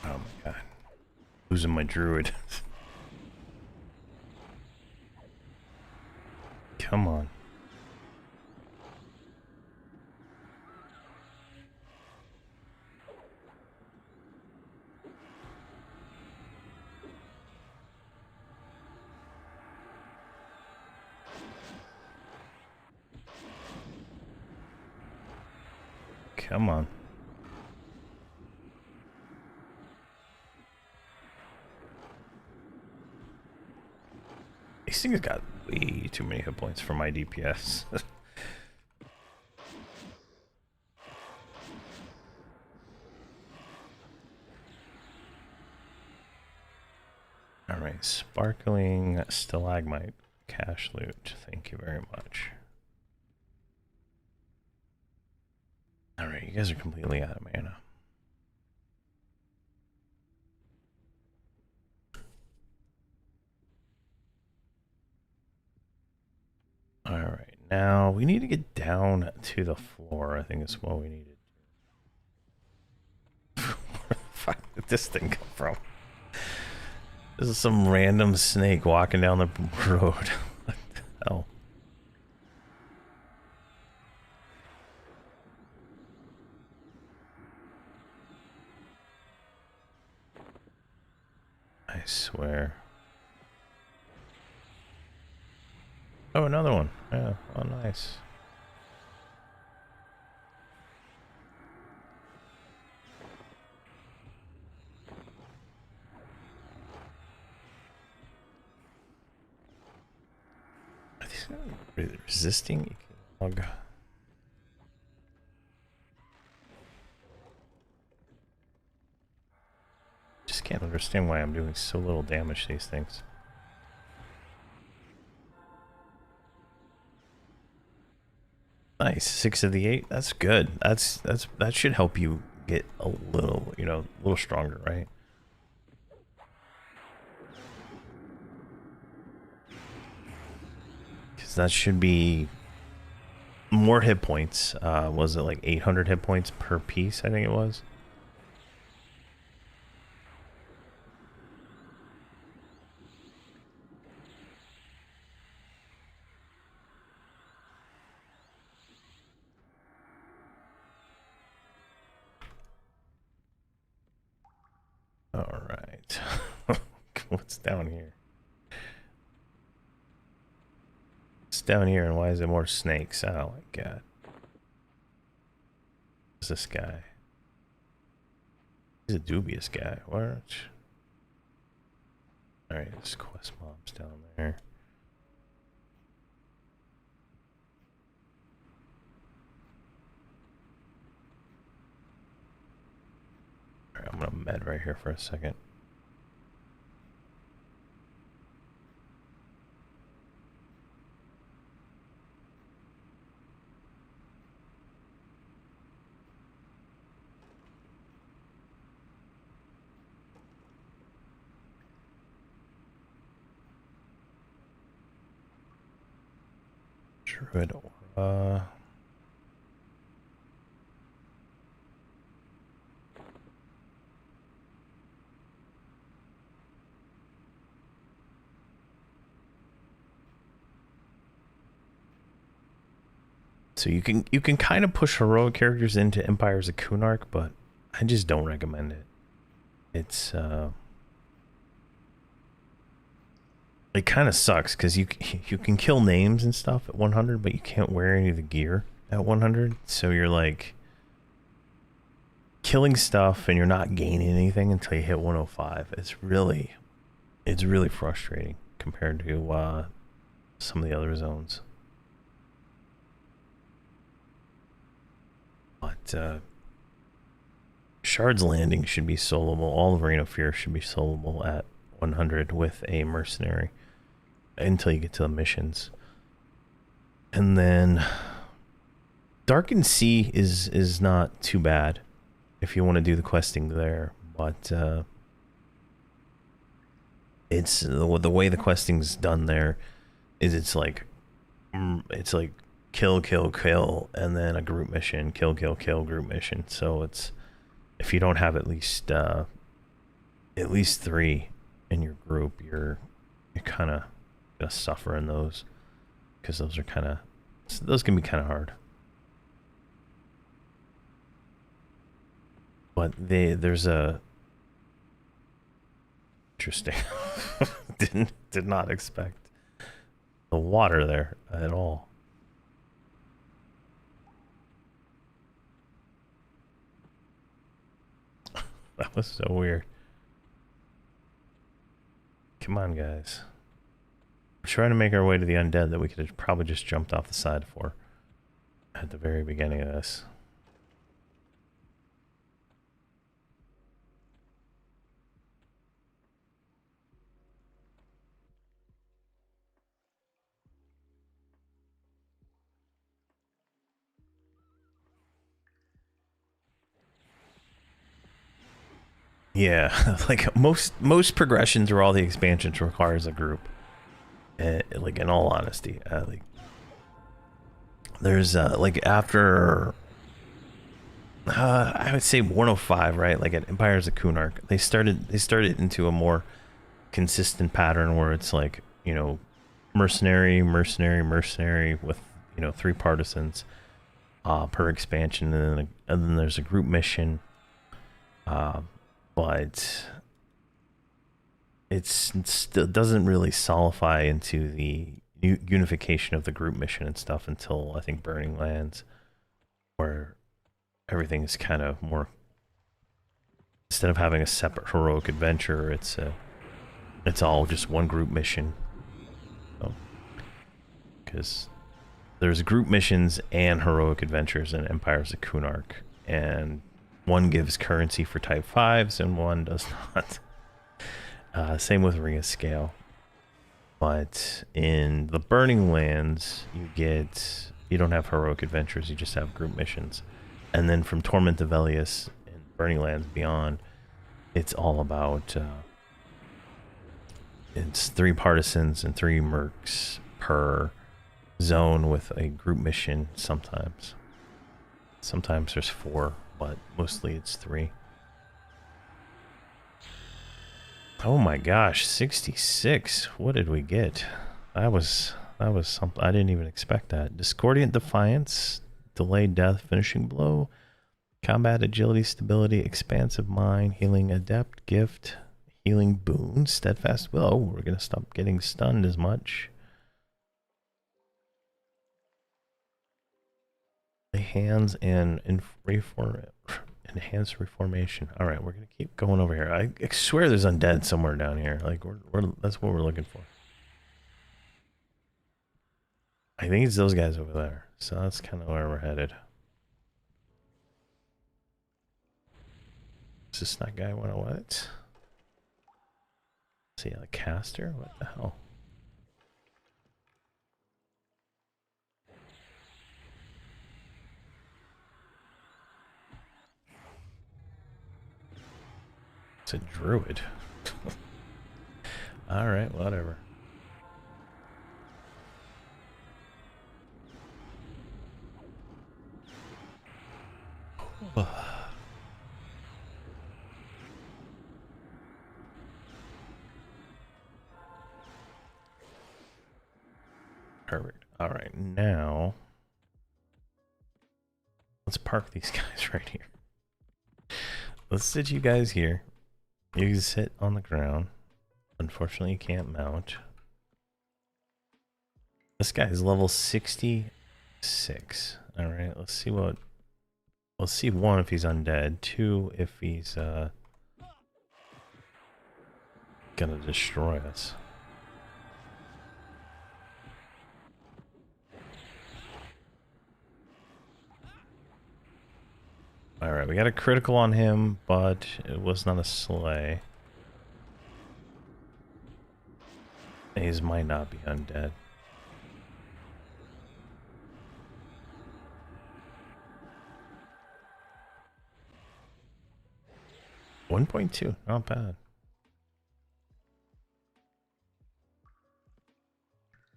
Oh my god. Losing my druid. Come on. Come on. These things got way too many hit points for my DPS. Alright, sparkling stalagmite cash loot. Thank you very much. Alright, you guys are completely out of mana. Alright, now we need to get down to the floor. I think is what we needed. Where the fuck did this thing come from? This is some random snake walking down the road. What the hell? I swear. Oh, another one. Yeah, oh nice. Are these really resisting? Oh god. Just can't understand why I'm doing so little damage to these things. Nice, 6 of the 8. That's good. That should help you get a little, you know, a little stronger, right? Because that should be more hit points. Was it like 800 hit points per piece? I think it was. All right. What's down here? What's down here, and why is there more snakes? Oh my god. Who's this guy? He's a dubious guy. What? Alright, there's quest mobs down there. Alright, I'm gonna med right here for a second. Druid aura. So you can kind of push heroic characters into Empires of Kunark, but I just don't recommend it. It's it kind of sucks because you can kill names and stuff at 100, but you can't wear any of the gear at 100. So you're like killing stuff and you're not gaining anything until you hit 105. It's really frustrating compared to some of the other zones. But Shard's Landing should be soloable. All of Reign of Fear should be soloable at 100 with a mercenary until you get to the missions. And then Darkened Sea is not too bad if you want to do the questing there, but it's the way the questing's done there is it's like kill, kill, kill, and then a group mission, kill, kill, kill, group mission. So it's, if you don't have at least 3 in your group, you're kind of gonna suffer in those, because those can be kind of hard. But there's a interesting. did not expect the water there at all. That was so weird. Come on, guys. We're trying to make our way to the undead that we could have probably just jumped off the side for at the very beginning of this. Yeah, like most progression through all the expansions requires a group. Like, in all honesty, like there's like after I would say 105, right? Like at Empires of Kunark, they started into a more consistent pattern where it's like, you know, mercenary with, you know, 3 partisans per expansion, and then there's a group mission. But it still doesn't really solidify into the unification of the group mission and stuff until I think Burning Lands, where everything is kind of more, instead of having a separate heroic adventure, it's all just one group mission. So, because there's group missions and heroic adventures in Empires of Kunark, and one gives currency for type 5s and one does not. Same with Ring of Scale. But in the Burning Lands, you get You don't have heroic adventures, you just have group missions. And then from Torment of Velius and Burning Lands Beyond, it's all about it's 3 partisans and 3 mercs per zone with a group mission sometimes. Sometimes there's 4, but mostly it's 3. Oh my gosh, 66. What did we get? That was something I didn't even expect that. Discordiant Defiance, Delayed Death, Finishing Blow, Combat Agility, Stability, Expansive Mind, Healing Adept, Gift, Healing Boon, Steadfast Will. Oh, we're gonna stop getting stunned as much. Hands and enhanced reformation. All right, we're gonna keep going over here. I swear there's undead somewhere down here. Like that's what we're looking for. I think it's those guys over there. So that's kind of where we're headed. Is this that guy want to what? See, a caster? What the hell? It's a druid. Alright, whatever. Perfect. Alright, now let's park these guys right here. Let's sit you guys here. You can sit on the ground. Unfortunately, you can't mount. This guy is level 66. Alright, let's see what... Let's see, 1, if he's undead. 2, if he's, gonna destroy us. Alright, we got a critical on him, but it was not a slay. These might not be undead. $1.2, not bad.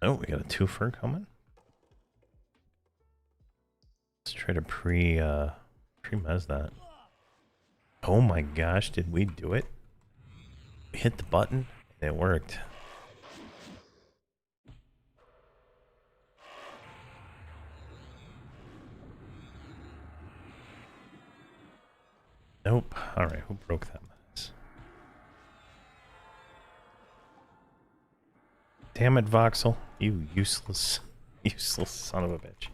Oh, we got a twofer coming. Let's try to pre-mez that. Oh my gosh, did we do it? We hit the button and it worked. Nope. Alright, who broke that mess? Damn it, Voxel. You useless son of a bitch.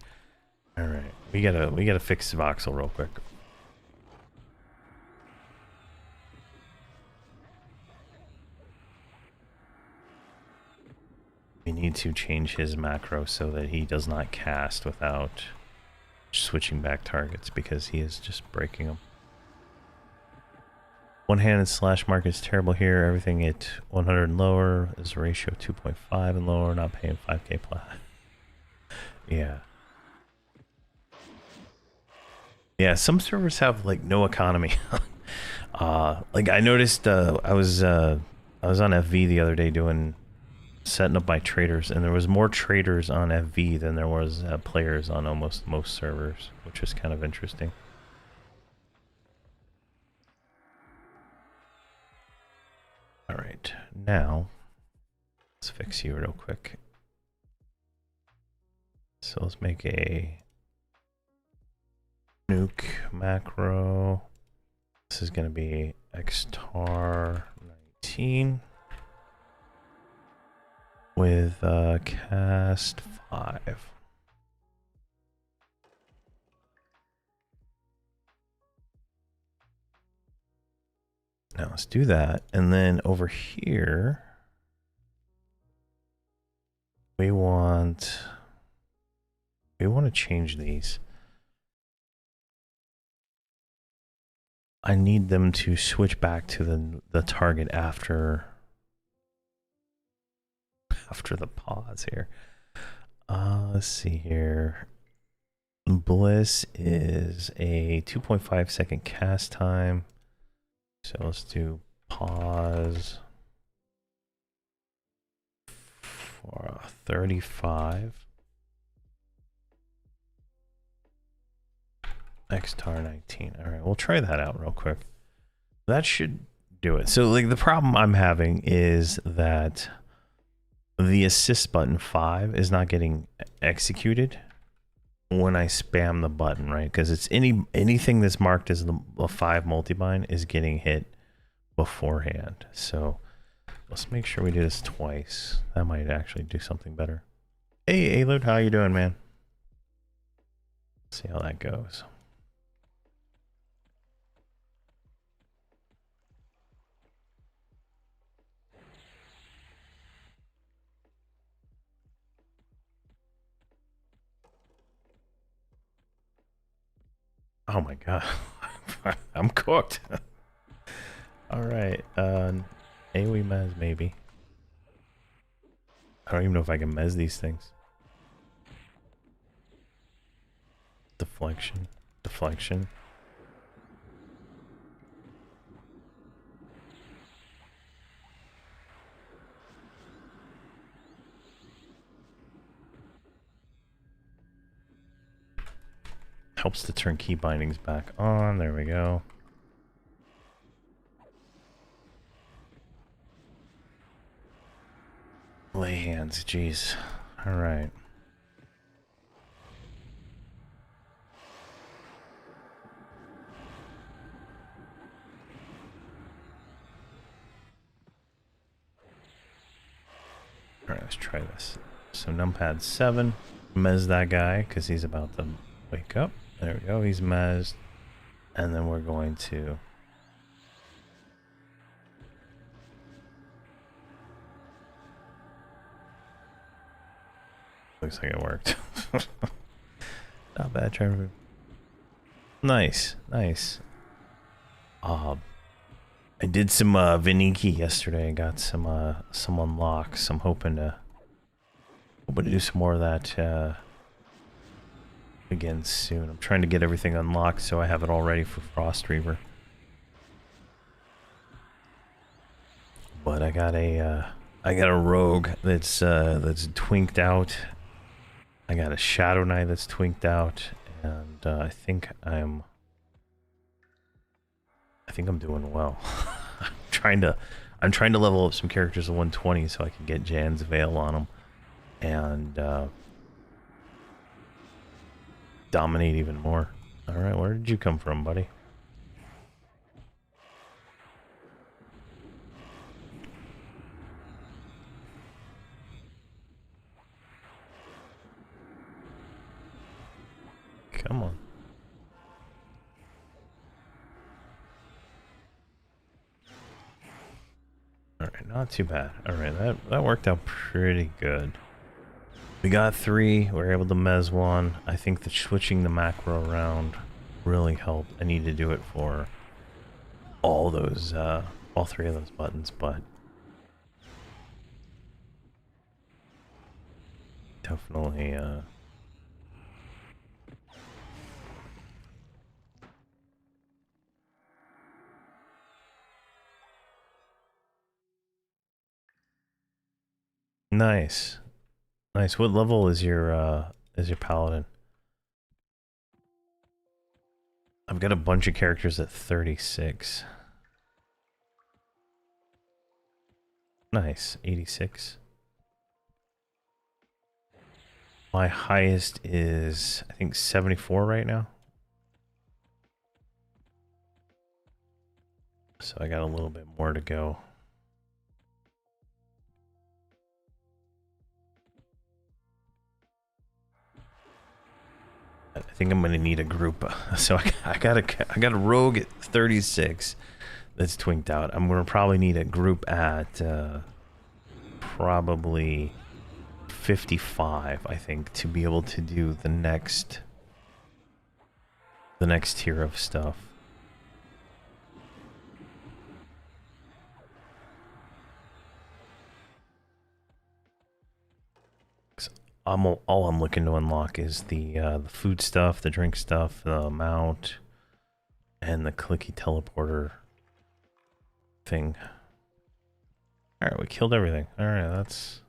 Alright, we gotta fix Voxel real quick. We need to change his macro so that he does not cast without switching back targets, because he is just breaking them. One-handed slash mark is terrible here. Everything at 100 and lower is a ratio of 2.5 and lower, not paying 5k plus. Yeah. Yeah, some servers have like no economy. Like I noticed I was on FV the other day setting up my traders, and there was more traders on FV than there was players on almost most servers, which was kind of interesting. All right, now let's fix you real quick. So let's make a nuke macro. This is going to be xtar 19 with cast 5. Now let's do that, and then over here we want to change these. I need them to switch back to the target after the pause here. Let's see here. Bliss is a 2.5 second cast time. So let's do pause for 35. Xtar 19. All right, we'll try that out real quick. That should do it. So like the problem I'm having is that the assist button 5 is not getting executed when I spam the button, right? Because it's anything that's marked as a 5 multibind is getting hit beforehand. So let's make sure we do this twice. That might actually do something better. Hey, Alud, how you doing, man? Let's see how that goes. Oh my god. I'm cooked. All right. AoE mez maybe. I don't even know if I can mez these things. Deflection. Deflection. Helps to turn key bindings back on. There we go. Lay hands, jeez. All right. All right, let's try this. So numpad 7, mez that guy because he's about to wake up. There we go, he's mezzed. And then we're going to looks like it worked. Not bad, Trevor. Nice, nice. I did some Viniki yesterday. I got some unlocks. I'm hoping to do some more of that again soon. I'm trying to get everything unlocked so I have it all ready for Frost Reaver. But I got a rogue that's twinked out. I got a Shadow Knight that's twinked out, and I think I'm doing well. I'm trying to level up some characters to 120 so I can get Jan's Veil on them and dominate even more. All right, where did you come from, buddy? Come on. Alright, not too bad. Alright, that worked out pretty good. We got 3, we were able to mez 1. I think that switching the macro around really helped. I need to do it for all those, all 3 of those buttons, but definitely, nice. Nice. What level is your paladin? I've got a bunch of characters at 36. Nice. 86. My highest is, I think, 74 right now. So I got a little bit more to go. I think I'm gonna need a group. So I got a rogue at 36 that's twinked out. I'm gonna probably need a group at probably 55, I think, to be able to do the next tier of stuff. all I'm looking to unlock is the food stuff, the drink stuff, the mount, and the clicky teleporter thing. All right, we killed everything. All right, that's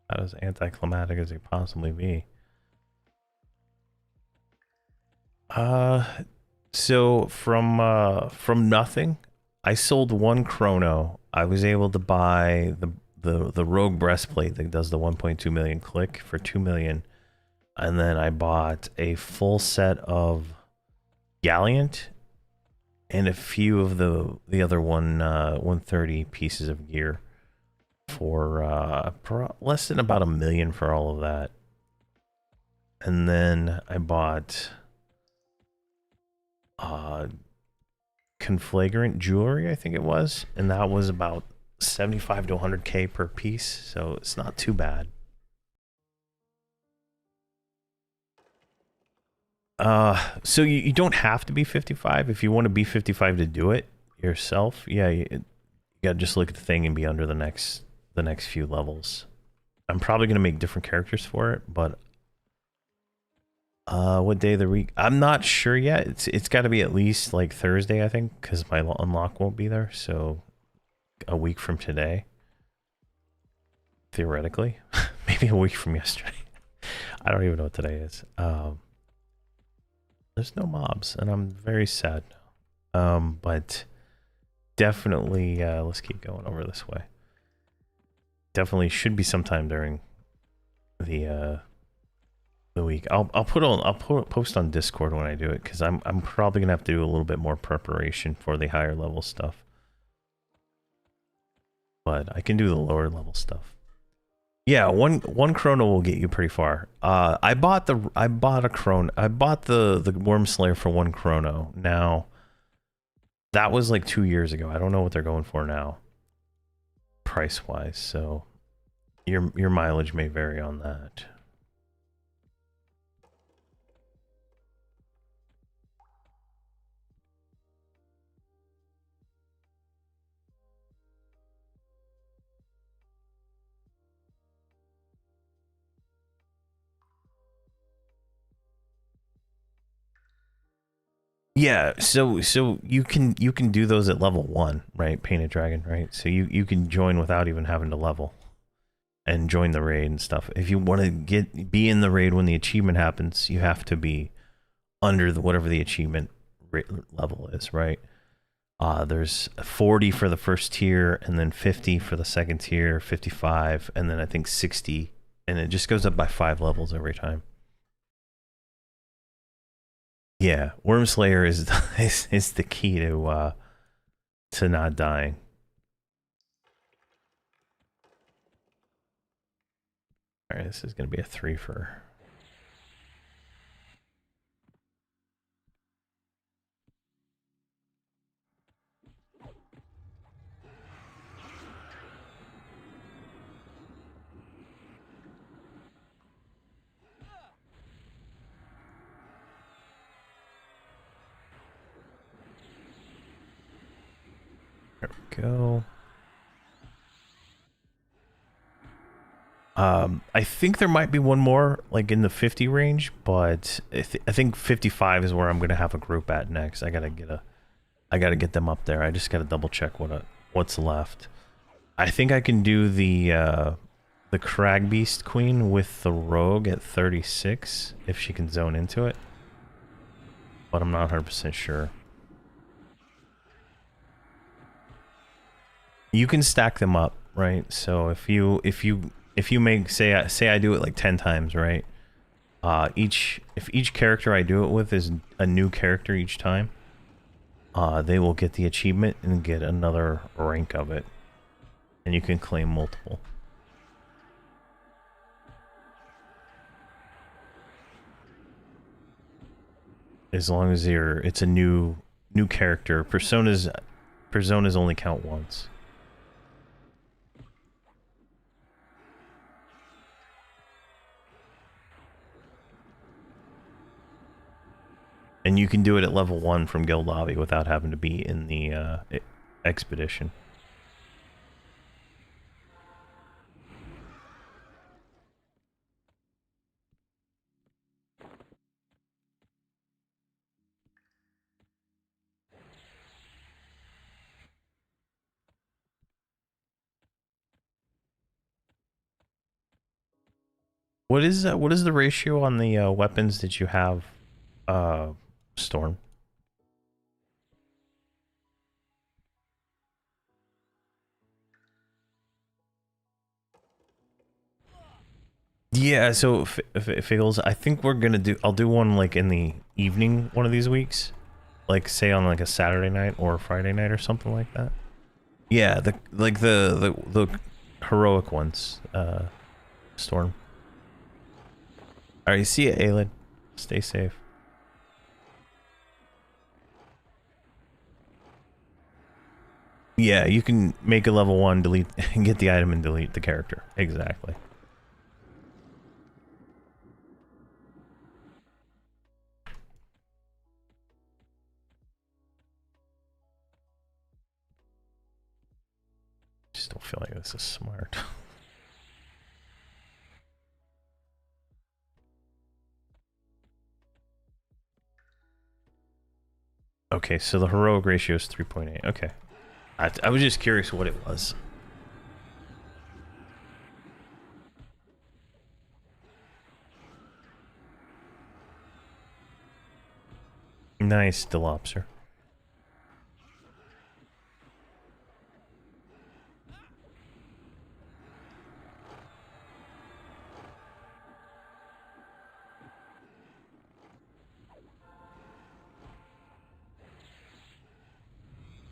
about as anticlimactic as it possibly be. So from nothing, I sold one chrono. I was able to buy the rogue breastplate that does the 1.2 million click for 2 million, and then I bought a full set of Gallant and a few of the other 130 pieces of gear for less than about 1 million for all of that. And then I bought conflagrant jewelry, I think it was, and that was about 75 to 100k per piece, so it's not too bad. So you don't have to be 55 if you want to be 55 to do it yourself. Yeah, you gotta just look at the thing and be under the next few levels. I'm probably gonna make different characters for it, but what day of the week? I'm not sure yet. It's got to be at least like Thursday, I think, because my unlock won't be there. So a week from today, theoretically, maybe a week from yesterday. I don't even know what today is. There's no mobs, and I'm very sad now. But definitely, let's keep going over this way. Definitely should be sometime during the week. I'll post on Discord when I do it, because I'm probably gonna have to do a little bit more preparation for the higher level stuff. But I can do the lower level stuff. Yeah, one chrono will get you pretty far. I bought the Worm Slayer for 1 chrono. Now that was like 2 years ago. I don't know what they're going for now, price wise. So your mileage may vary on that. Yeah, so you can do those at level 1, right? Painted Dragon, right? So you can join without even having to level and join the raid and stuff. If you want to be in the raid when the achievement happens, you have to be under whatever the achievement level is, right? There's 40 for the first tier, and then 50 for the second tier, 55, and then I think 60, and it just goes up by 5 levels every time. Yeah, Worm Slayer is the key to not dying. All right, this is gonna be a 3 for. There we go. I think there might be one more, like in the 50 range, but I think 55 is where I'm gonna have a group at next. I gotta get them up there. I just gotta double check what's left. I think I can do the Crag Beast Queen with the Rogue at 36 if she can zone into it, but I'm not 100% sure. You can stack them up, right? So if you make, say I do it like 10 times, right? If each character I do it with is a new character each time, they will get the achievement and get another rank of it, and you can claim multiple. As long as it's a new character. Personas only count once. And you can do it at level 1 from guild lobby without having to be in the expedition. what is the ratio on the weapons that you have, Storm? Yeah, so if it fails, I think we're gonna do. I'll do one like in the evening, one of these weeks, like say on like a Saturday night or a Friday night or something like that. Yeah, the heroic ones, Storm. All right, see ya, Aelid. Stay safe. Yeah, you can make a level 1, delete, and get the item and delete the character. Exactly. Just don't feel like this is smart. Okay, so the heroic ratio is 3.8. Okay. I was just curious what it was. Nice, Delopser.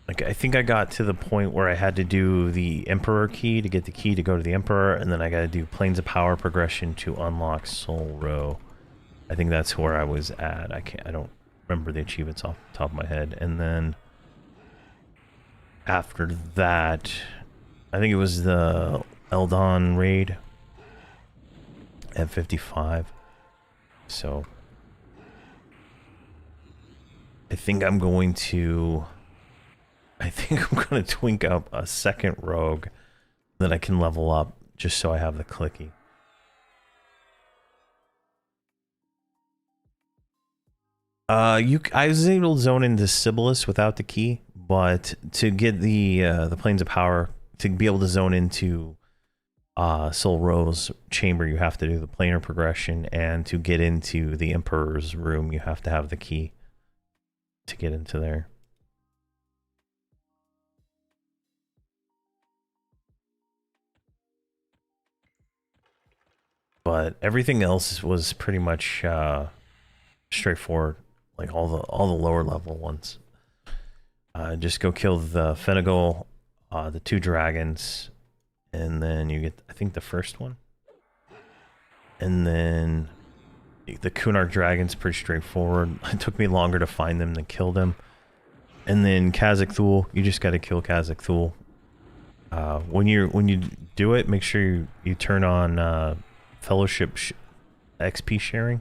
Like, I think I got to the point where I had to do the Emperor key to get the key to go to the Emperor, and then I gotta do Planes of Power progression to unlock Soul Row. I think that's where I was at. I don't remember the achievements off the top of my head. And then after that, I think it was the Eldon raid at 55. So I think I'm going to twink up a second rogue that I can level up just so I have the clicky. I was able to zone into Sibyllus without the key, but to get the Planes of Power, to be able to zone into Soul Row's chamber, you have to do the planar progression, and to get into the Emperor's room, you have to have the key to get into there. But everything else was pretty much straightforward, like all the lower level ones. Just go kill the Fenegal, the 2 dragons, and then you get, I think, the first one. And then the Kunark dragon's pretty straightforward. It took me longer to find them than kill them. And then Kazakh Thul, you just gotta kill Kazakh Thul. When you do it, make sure you turn on Fellowship XP sharing.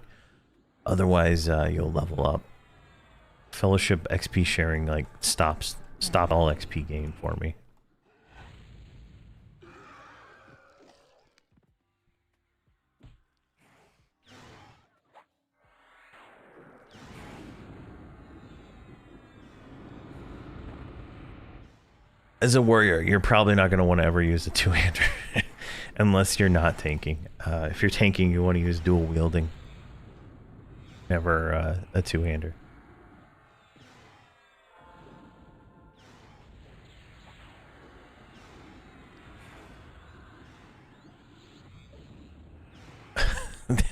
Otherwise, you'll level up. Fellowship XP sharing like stop all XP gain for me. As a warrior, you're probably not going to want to ever use a 2-hander unless you're not tanking. If you're tanking, you want to use dual wielding. Never a 2-hander.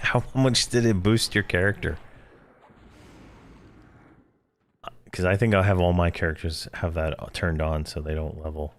How much did it boost your character? Because I think I'll have all my characters have that turned on so they don't level.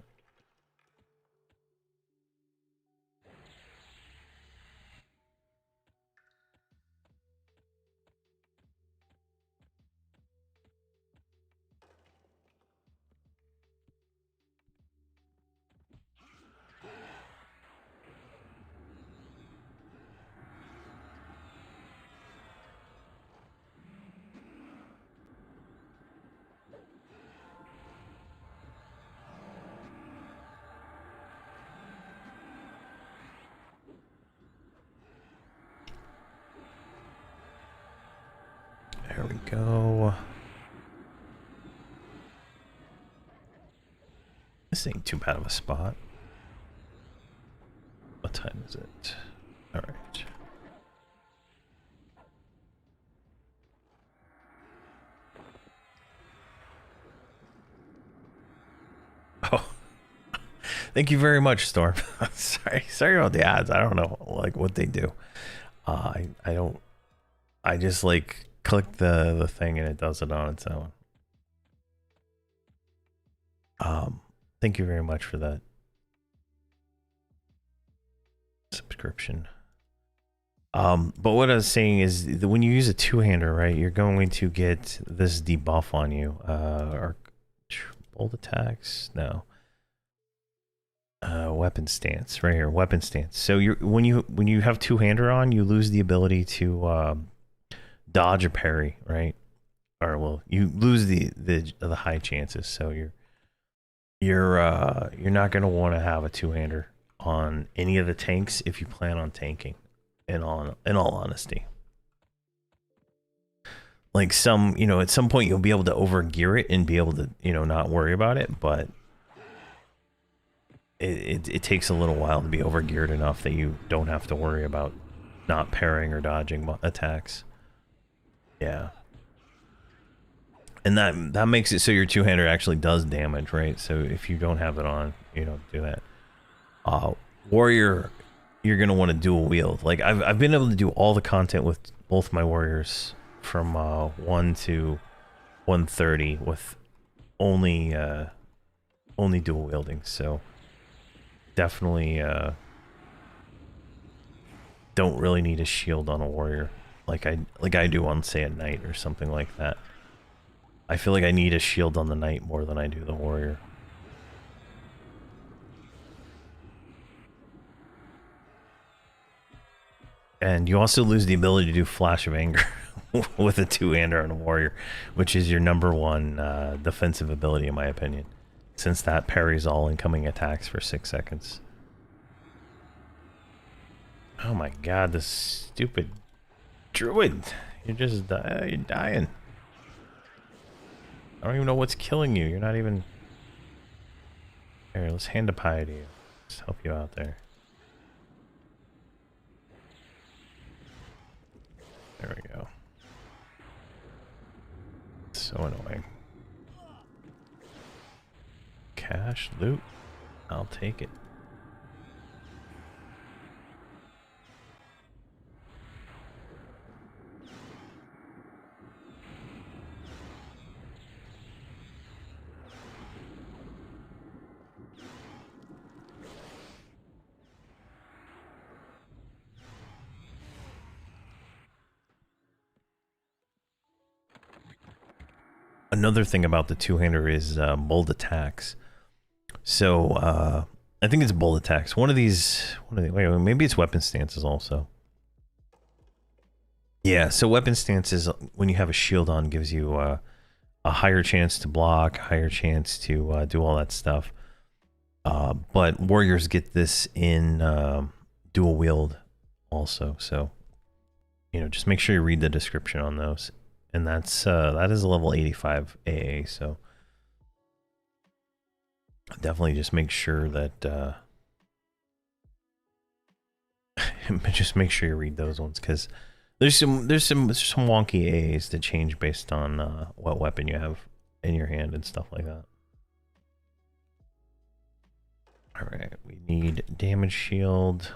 There we go. This ain't too bad of a spot. What time is it? All right. Thank you very much, Storm. Sorry about the ads. I don't know like what they do. I don't. I just like click the thing and it does it on its own. Thank you very much for that subscription. But what I was saying is that when you use a two-hander, right, you're going to get this debuff on you. Or bolt attacks? No. Weapon stance right here. Weapon stance. So when you have two-hander on, you lose the ability to dodge or parry, right? Or well, you lose the high chances. So you're not going to want to have a two-hander on any of the tanks if you plan on tanking. In all honesty, like some, at some point you'll be able to overgear it and be able to, not worry about it, but it takes a little while to be overgeared enough that you don't have to worry about not parrying or dodging attacks. Yeah. And that makes it so your two-hander actually does damage, right? So if you don't have it on, you don't do that. Warrior, you're going to want to dual wield. Like I've been able to do all the content with both my warriors from 1 to 130 with only dual wielding. So definitely don't really need a shield on a warrior like I do on, say, a knight or something like that. I feel like I need a shield on the knight more than I do the warrior. And you also lose the ability to do Flash of Anger with a two-hander on a warrior, which is your #1 defensive ability, in my opinion, since that parries all incoming attacks for 6 seconds. Oh my god, this stupid druid. You're just you're dying. I don't even know what's killing you. You're not even... Here, let's hand a pie to you. Let's help you out there. There we go. So annoying. Cash, loot. I'll take it. Another thing about the two-hander is bold attacks. So I think it's bold attacks. One of these, wait, maybe it's weapon stances also. Yeah, so weapon stances, when you have a shield on, gives you a higher chance to block, higher chance to do all that stuff. But warriors get this in dual wield also. So, just make sure you read the description on those. And that is a level 85 AA, so definitely just make sure that just make sure you read those ones, because there's some wonky AAs that change based on what weapon you have in your hand and stuff like that. All right, we need damage shield.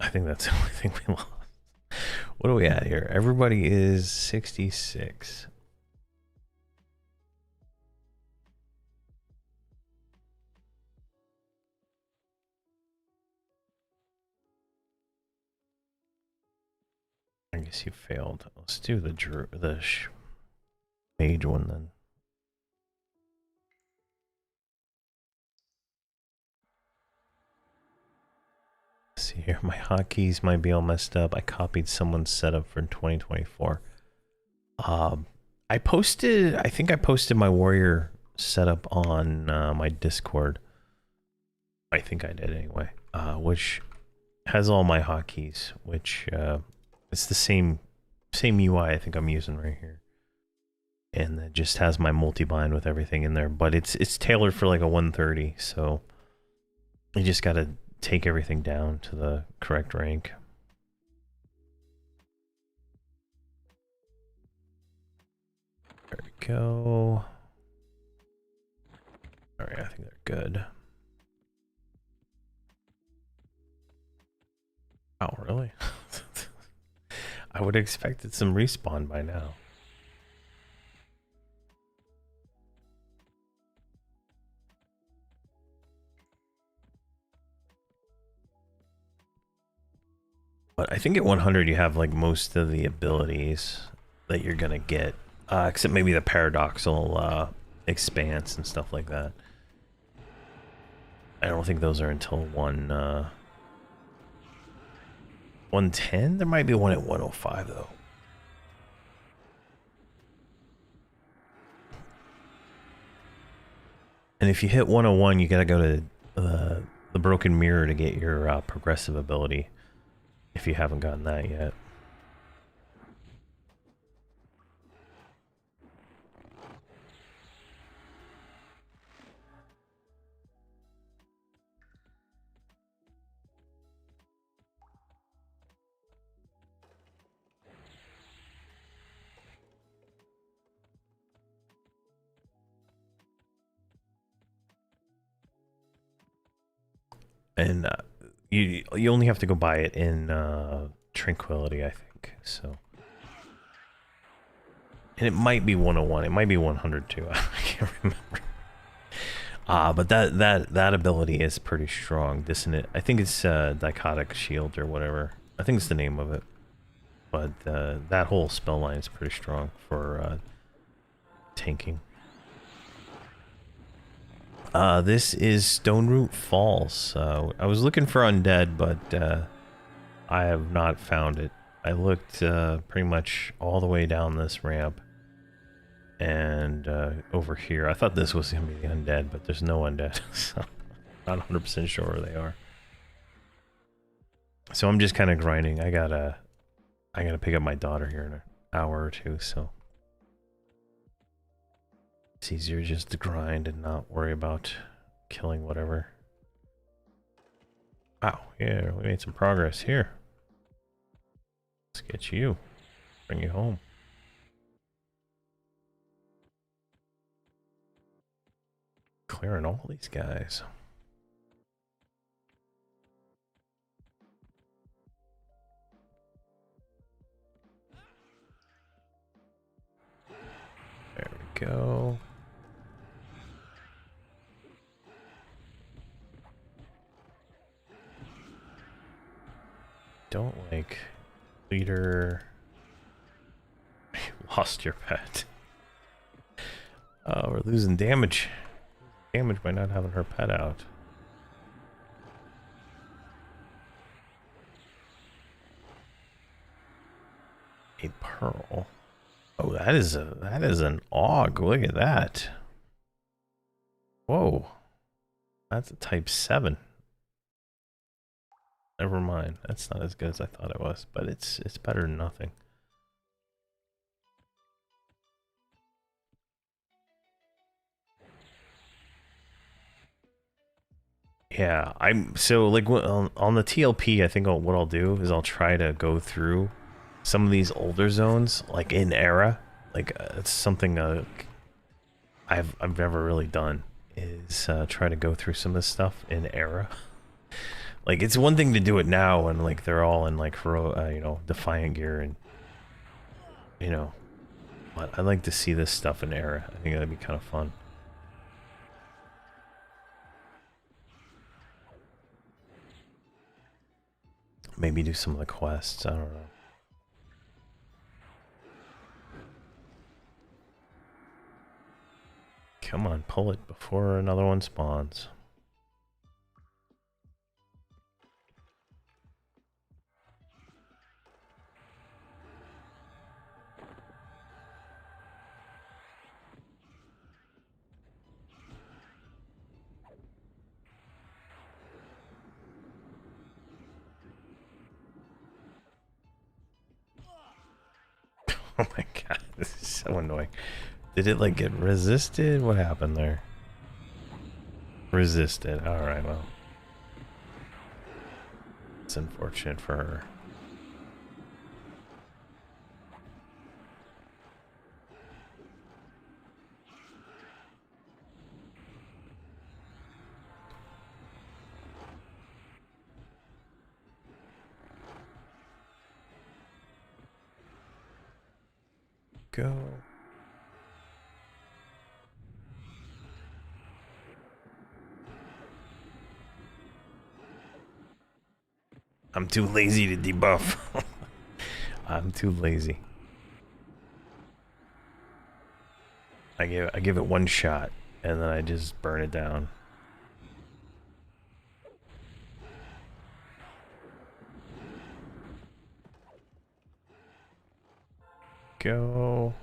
I think that's the only thing we lost. What are we at here? Everybody is 66. I guess you failed. Let's do the mage one then. Let's see here, my hotkeys might be all messed up. I copied someone's setup for 2024. I think I posted my warrior setup on my Discord. I think I did anyway. Which has all my hotkeys, which it's the same UI I think I'm using right here. And it just has my multi-bind with everything in there, but it's tailored for like a 130, so you just gotta take everything down to the correct rank. go. All right, I think they're good. Oh, really? I would have expected some respawn by now. But I think at 100 you have like most of the abilities that you're gonna get, except maybe the paradoxal expanse and stuff like that. I don't think those are until 110. There might be one at 105 though. And if you hit 101, you gotta go to the broken mirror to get your progressive ability. If you haven't gotten that yet. And you only have to go buy it in Tranquility, I think. So, and it might be 101. It might be 100 too. I can't remember. But that ability is pretty strong. Dissonant. I think it's Dichotic Shield or whatever. I think it's the name of it. But that whole spell line is pretty strong for tanking. This is Stoneroot Falls. I was looking for Undead, but I have not found it. I looked pretty much all the way down this ramp and over here. I thought this was going to be the Undead, but there's no Undead, so I'm not 100% sure where they are. So I'm just kind of grinding. I gotta pick up my daughter here in an hour or two, so it's easier just to grind and not worry about killing whatever. Wow, yeah, we made some progress here. Let's get you. Bring you home. Clearing all these guys. There we go. Don't like leader. You lost your pet. Oh, we're losing damage. Damage by not having her pet out. A pearl. Oh, that is an AUG. Look at that. Whoa. That's a type 7. Never mind. That's not as good as I thought it was, but it's better than nothing. Yeah, I'm so like on the TLP. I think what I'll do is I'll try to go through some of these older zones, like in era. Like it's something I've never really done is try to go through some of this stuff in era. Like it's one thing to do it now and like they're all in like you know, Defiant gear and you know, but I'd like to see this stuff in era. I think that'd be kind of fun. Maybe do some of the quests. I don't know. Come on, pull it before another one spawns. Oh my god, this is so annoying. Did it like get resisted? What happened there? Resisted. Alright, well. It's unfortunate for her. go. I'm too lazy to debuff. I'm too lazy. I give it one shot and then I just burn it down. Go.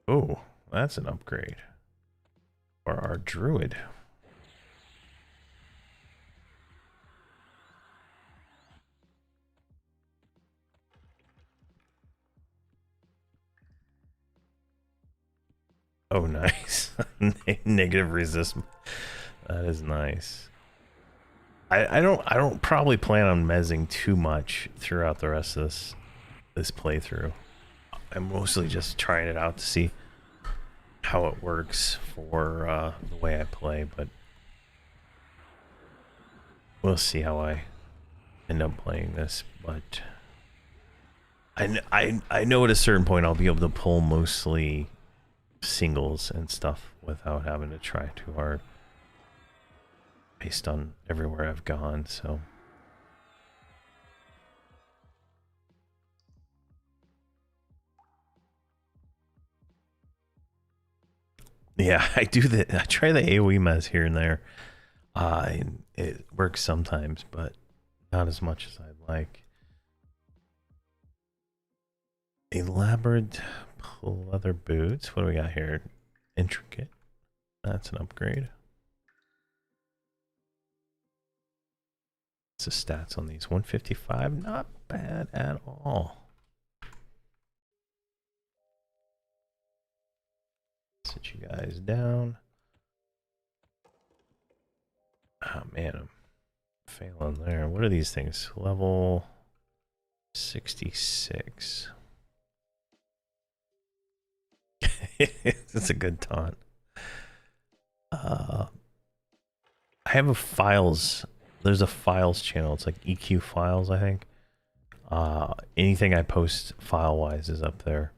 Oh, that's an upgrade for our druid. Oh, nice. Negative resistance. That is nice. I don't probably plan on mezzing too much throughout the rest of this playthrough. I'm mostly just trying it out to see how it works for the way I play, but we'll see how I end up playing this. But I know at a certain point I'll be able to pull mostly singles and stuff without having to try too hard based on everywhere I've gone. So yeah, I try the AoE mez here and there. And it works sometimes, but not as much as I'd like. Elaborate leather boots. What do we got here? Intricate. That's an upgrade. What's the stats on these? 155. Not bad at all. Sit you guys down. Oh man, I'm failing there. What are these things? Level 66. That's a good taunt. I have a files. There's a files channel. It's like EQ files, I think. Anything I post file-wise is up there.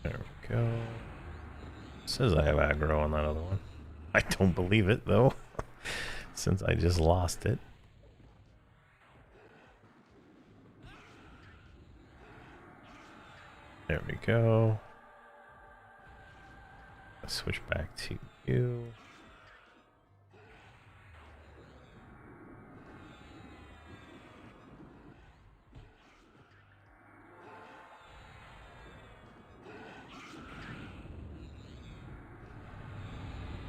There we go. It says I have aggro on that other one. I don't believe it though, since I just lost it. There we go. Let's switch back to you.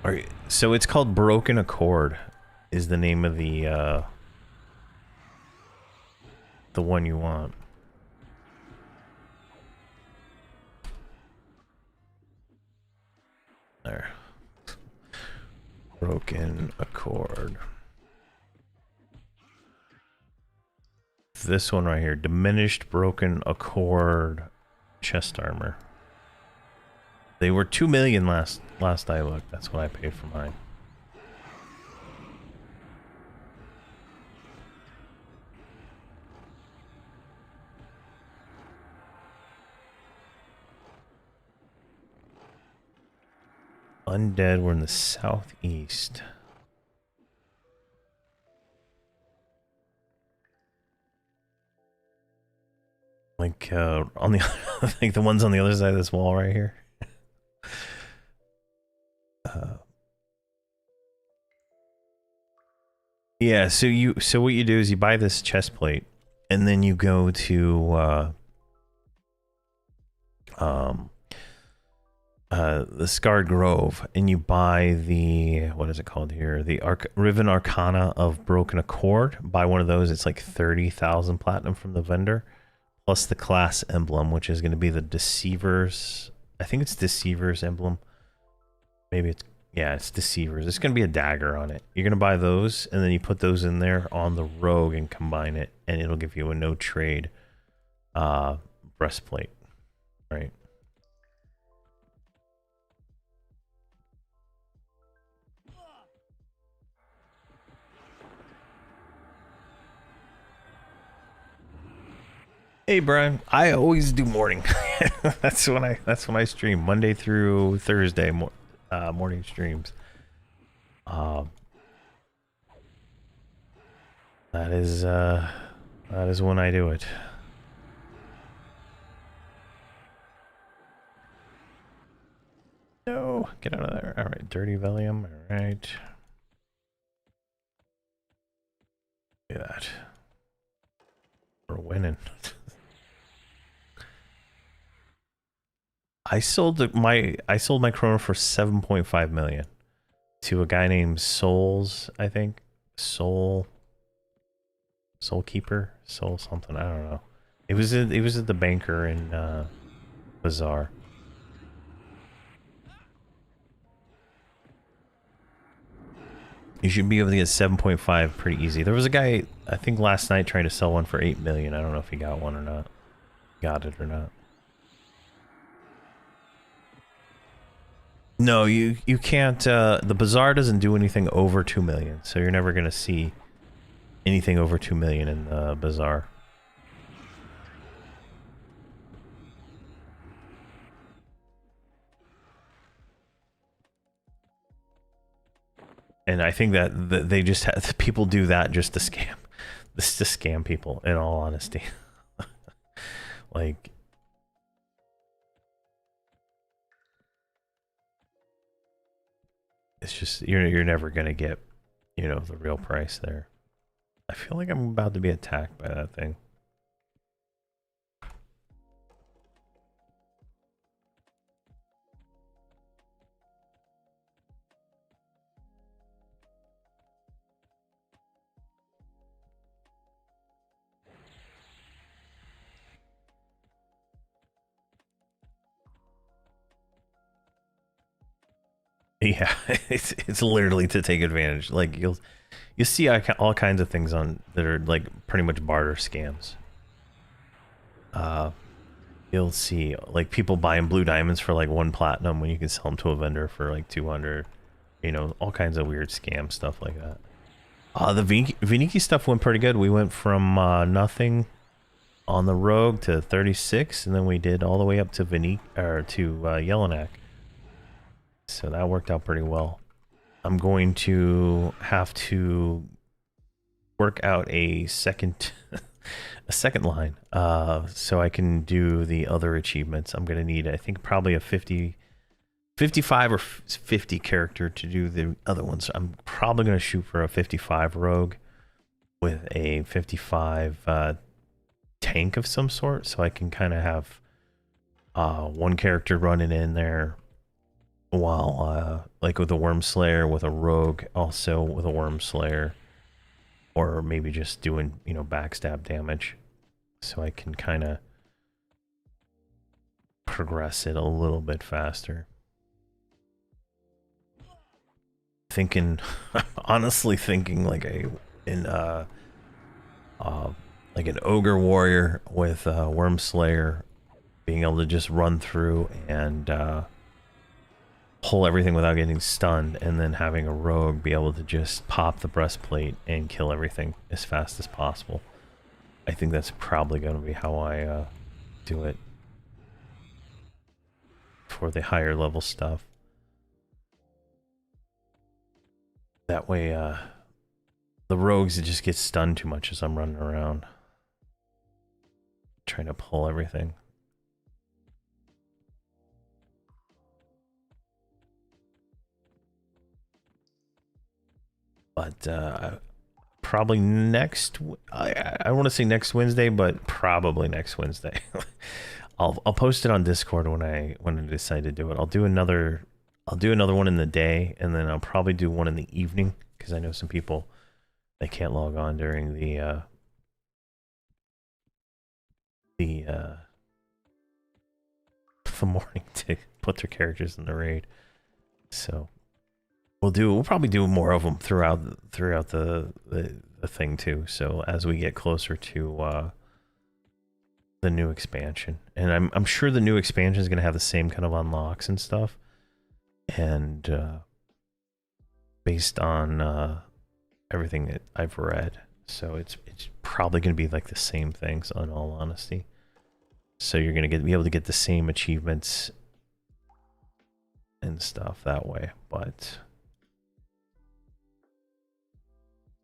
Alright, so it's called Broken Accord is the name of the one you want. There. Broken Accord. This one right here, Diminished Broken Accord chest armor. They were 2 million last I looked. That's what I paid for mine. Undead, we're in the southeast. Like on the like the ones on the other side of this wall right here. Yeah, so what you do is you buy this chest plate and then you go to the Scarred Grove and you buy the, what is it called here? The Riven Arcana of Broken Accord. Buy one of those, it's like 30,000 platinum from the vendor, plus the class emblem, which is going to be the Deceivers. I think it's Deceivers emblem. Maybe it's, yeah, it's Deceivers. It's going to be a dagger on it. You're going to buy those, and then you put those in there on the Rogue and combine it, and it'll give you a no trade breastplate, right? Hey Brian, I always do morning. that's when I stream Monday through Thursday morning streams. Uh, that is when I do it. No, get out of there. All right, dirty Valium. All right. Look at that. We're winning. I sold my Chrono for 7.5 million to a guy named Souls, I think. Soul Keeper, Soul something, I don't know. It was at the banker in Bazaar. You should be able to get 7.5 pretty easy. There was a guy, I think last night, trying to sell one for 8 million. I don't know if he got one or not. Got it or not. No, you can't. The Bazaar doesn't do anything over 2 million, so you're never going to see anything over 2 million in the Bazaar. And I think that they just have, people do that just to scam. This to scam people, in all honesty. Like, it's just you're never gonna get, you know, the real price there. I feel like I'm about to be attacked by that thing. Yeah, it's literally to take advantage. Like you'll see all kinds of things on that are like pretty much barter scams. You'll see like people buying blue diamonds for like 1 platinum when you can sell them to a vendor for like 200. You know, all kinds of weird scam stuff like that. The Viniki stuff went pretty good. We went from nothing on the Rogue to 36, and then we did all the way up to Yellowknack. So that worked out pretty well. I'm going to have to work out a second line so I can do the other achievements. I'm going to need, I think, probably a 55 or 50 character to do the other ones. I'm probably going to shoot for a 55 rogue with a 55 tank of some sort, so I can kind of have one character running in there while like with a Worm Slayer, with a rogue, also with a Worm Slayer, or maybe just doing, you know, backstab damage, so I can kind of progress it a little bit faster. Thinking, honestly thinking like like an ogre warrior with Worm Slayer, being able to just run through and pull everything without getting stunned, and then having a rogue be able to just pop the breastplate and kill everything as fast as possible. I think that's probably going to be how I do it for the higher level stuff. That way the rogues, it just gets stunned too much as I'm running around trying to pull everything. But probably next, I want to say next Wednesday, but probably next Wednesday. I'll post it on Discord when I decide to do it. I'll do another one in the day, and then I'll probably do one in the evening, because I know some people, they can't log on during the morning to put their characters in the raid. So we'll probably do more of them throughout the thing too. So as we get closer to the new expansion, and I'm sure the new expansion is going to have the same kind of unlocks and stuff, and based on everything that I've read, so it's probably going to be like the same things, in all honesty. So you're going to be able to get the same achievements and stuff that way, but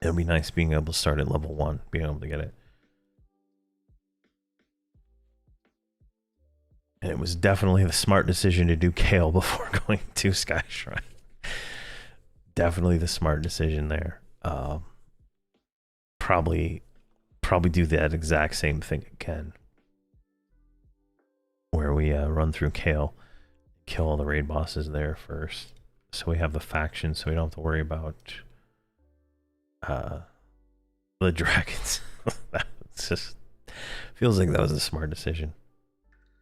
it'll be nice being able to start at level 1, being able to get it. And it was definitely the smart decision to do Kale before going to Sky Shrine. Definitely the smart decision there. Probably do that exact same thing again, where we run through Kale, kill all the raid bosses there first, so we have the faction, so we don't have to worry about the dragons. That's just feels like that was a smart decision.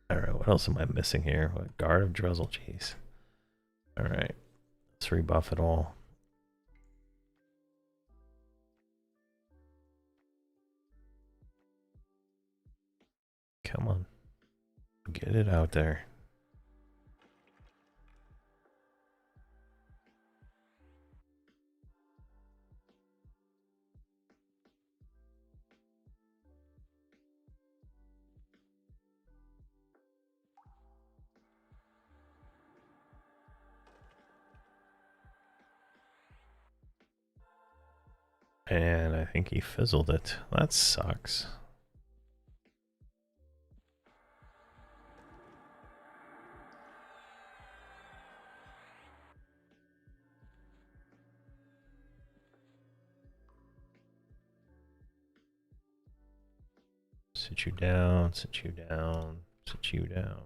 All right, what else am I missing here? What, Guard of Drizzle, jeez. All right, let's rebuff it all. Come on, get it out there. And I think he fizzled it. That sucks. Sit you down, sit you down, sit you down.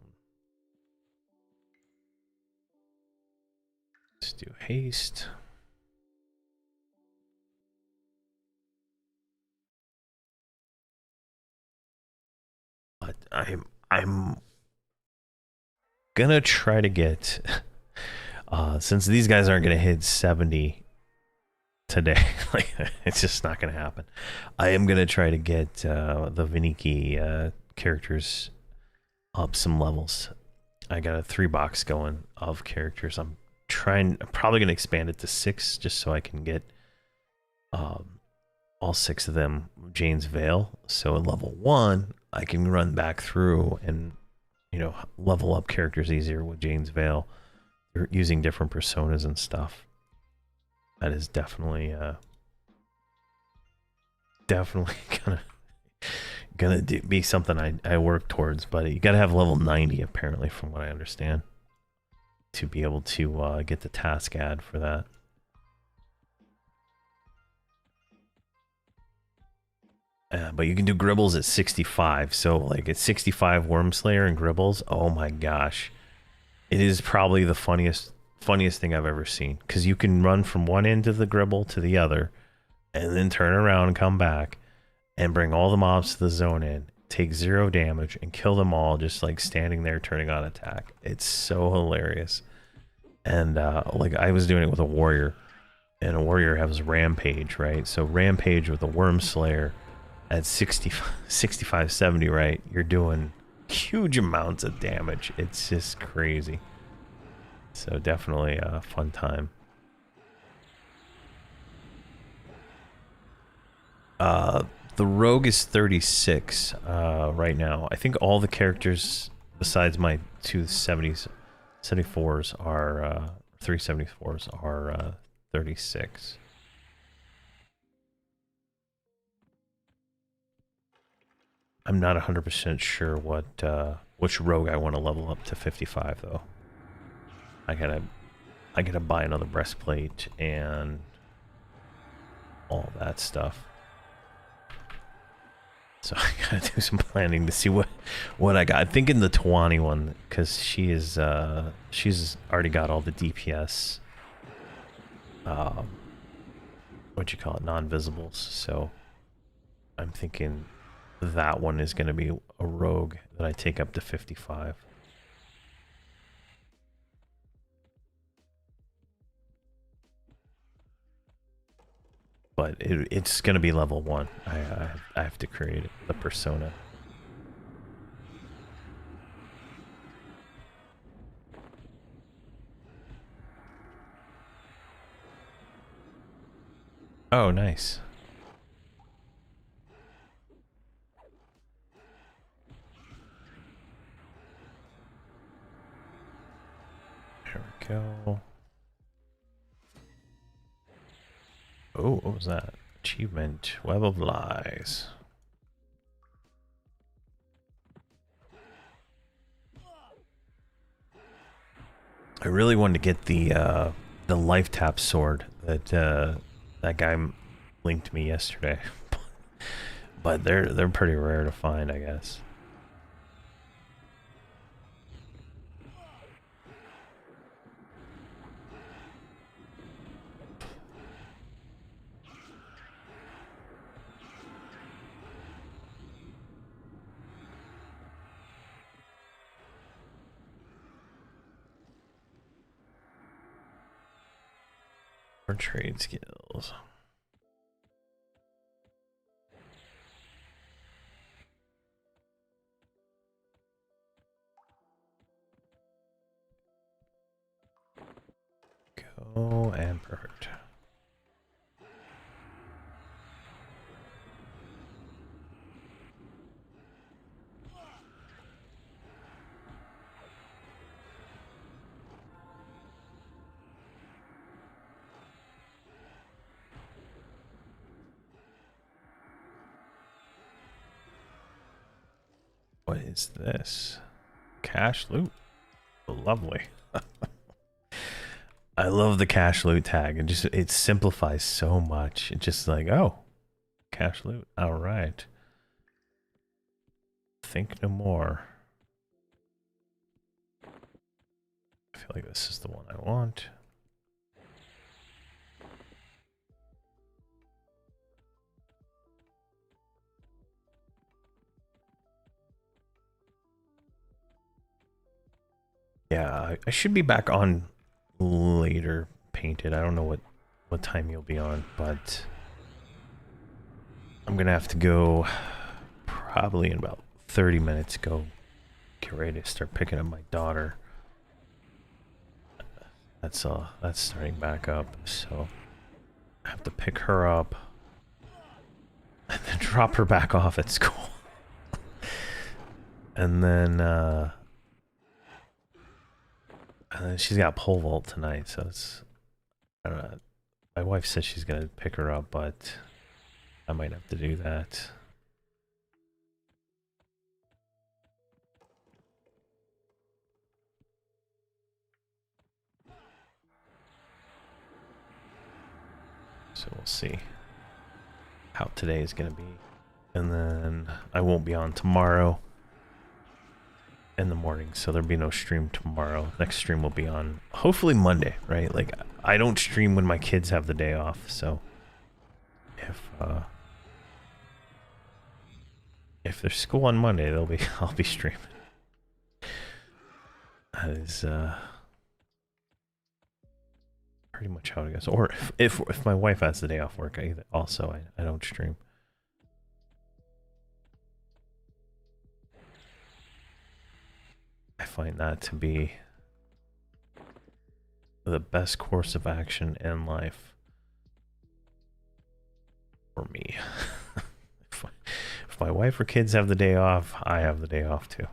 Let's do haste. But I'm gonna try to get since these guys aren't gonna hit 70 today, like it's just not gonna happen. I am gonna try to get the Viniki characters up some levels. I got a 3-box going of characters. I'm probably gonna expand it to 6 just so I can get all 6 of them Jane's Veil. So at level 1, I can run back through and, you know, level up characters easier with Jane's Veil. You're using different personas and stuff. That is definitely gonna be something I work towards. But you gotta have level 90 apparently, from what I understand, to be able to get the task ad for that. But you can do Gribbles at 65. So like at 65 Wormslayer and Gribbles, oh my gosh. It is probably the funniest thing I've ever seen. Because you can run from one end of the Gribble to the other, and then turn around and come back, and bring all the mobs to the zone in, take 0 damage, and kill them all just like standing there turning on attack. It's so hilarious. And like I was doing it with a warrior, and a warrior has Rampage, right? So Rampage with a Wormslayer at 65, 70, right? You're doing huge amounts of damage. It's just crazy. So definitely a fun time. The Rogue is 36 right now. I think all the characters besides my 74s are 374s are 36. I'm not 100% sure what which rogue I want to level up to 55 though. I gotta buy another breastplate and all that stuff. So I gotta do some planning to see what I got. I'm thinking the Tawani one, because she's already got all the DPS. What you call it, non-visibles. So I'm thinking that one is going to be a rogue that I take up to 55. But it's going to be level 1. I have to create the persona. Oh, nice. There we go. Oh, what was that? Achievement, Web of Lies. I really wanted to get the life tap sword that that guy linked me yesterday, but they're pretty rare to find, I guess. Or trade skills. Go and perfect. What is this? Cash loot? Lovely. I love the cash loot tag. It simplifies so much. It's just like, oh, cash loot. All right. Think no more. I feel like this is the one I want. Yeah, I should be back on later painted. I don't know what time you'll be on, but I'm gonna have to go probably in about 30 minutes. Go get ready to start picking up my daughter. That's starting back up, so I have to pick her up and then drop her back off at school. And then she's got pole vault tonight, so it's, I don't know. My wife says she's gonna pick her up, but I might have to do that. So we'll see how today is gonna be. And then I won't be on tomorrow in the morning, so there'll be no stream tomorrow. Next stream will be on hopefully Monday, right? Like, I don't stream when my kids have the day off, so if there's school on Monday, I'll be streaming. That is pretty much how it goes. Or if my wife has the day off work, I don't stream. I find that to be the best course of action in life for me. If my wife or kids have the day off, I have the day off too.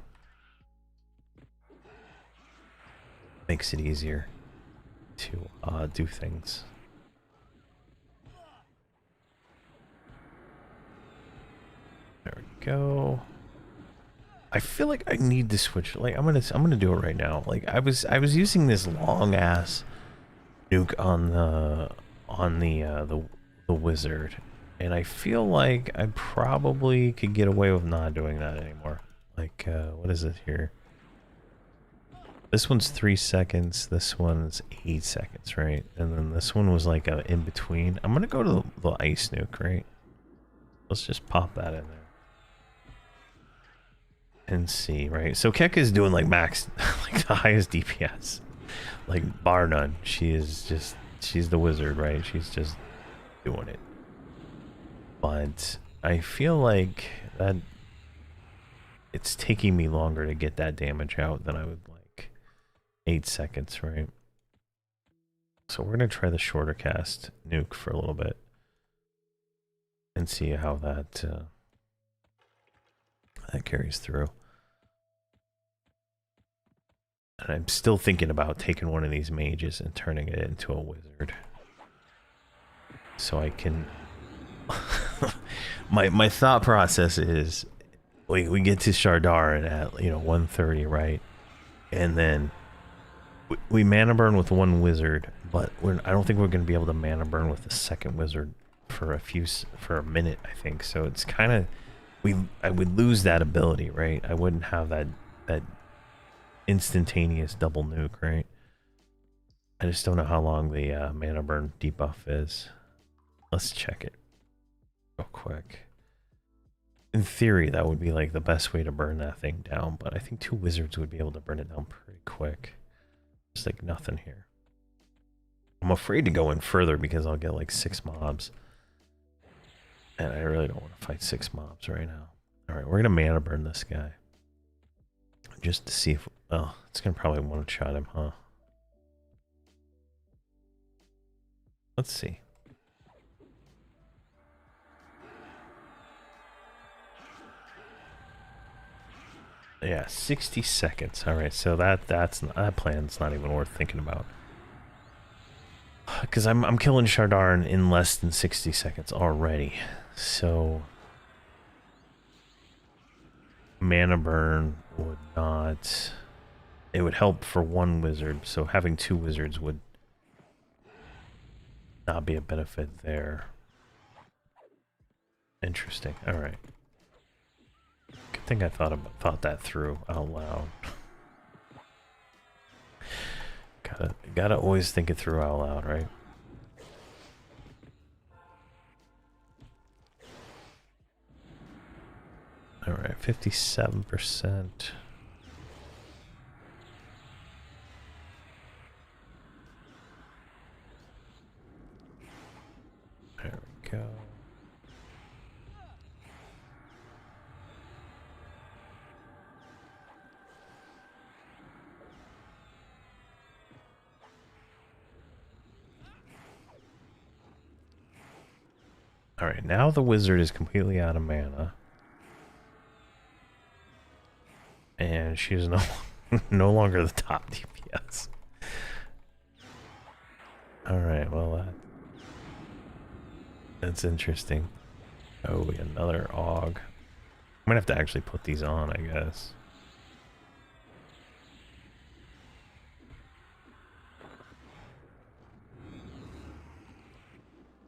Makes it easier to do things. There we go. I feel like I need to switch. Like I'm gonna do it right now. Like I was using this long ass nuke on the wizard, and I feel like I probably could get away with not doing that anymore. Like what is it here? This one's 3 seconds. This one's 8 seconds, right? And then this one was like a in between. I'm gonna go to the ice nuke, right? Let's just pop that in there and see, right? So Kek is doing like max, like the highest DPS, like bar none. She's the wizard, right? She's just doing it. But I feel like that it's taking me longer to get that damage out than I would like. 8 seconds, right? So we're gonna try the shorter cast nuke for a little bit. and see how that that carries through. And I'm still thinking about taking one of these mages and turning it into a wizard, so I can. my thought process is, we get to Shardarin at 1:30, right? And then we mana burn with one wizard, but I don't think we're going to be able to mana burn with the second wizard for a minute, I think. So it's kind of I would lose that ability, right? I wouldn't have that instantaneous double nuke, right? I just don't know how long the mana burn debuff is. Let's check it real quick. In theory, that would be like the best way to burn that thing down, but I think 2 wizards would be able to burn it down pretty quick. There's like nothing here. I'm afraid to go in further because I'll get like 6 mobs. And I really don't want to fight 6 mobs right now. Alright, we're gonna mana burn this guy. Just to see if... Oh, it's gonna probably one-shot him, huh? Let's see. Yeah, 60 seconds. Alright, so that plan's not even worth thinking about. Because I'm killing Shardarin in less than 60 seconds already. So mana burn would not... It would help for 1 wizard, so having 2 wizards would not be a benefit there. Interesting. Alright. Good thing I thought that through out loud. Gotta always think it through out loud, right? Alright, 57%. There we go. Alright, now the wizard is completely out of mana. And she is no longer the top DPS. Alright, well, that's interesting. Oh, another AUG. I'm gonna have to actually put these on, I guess.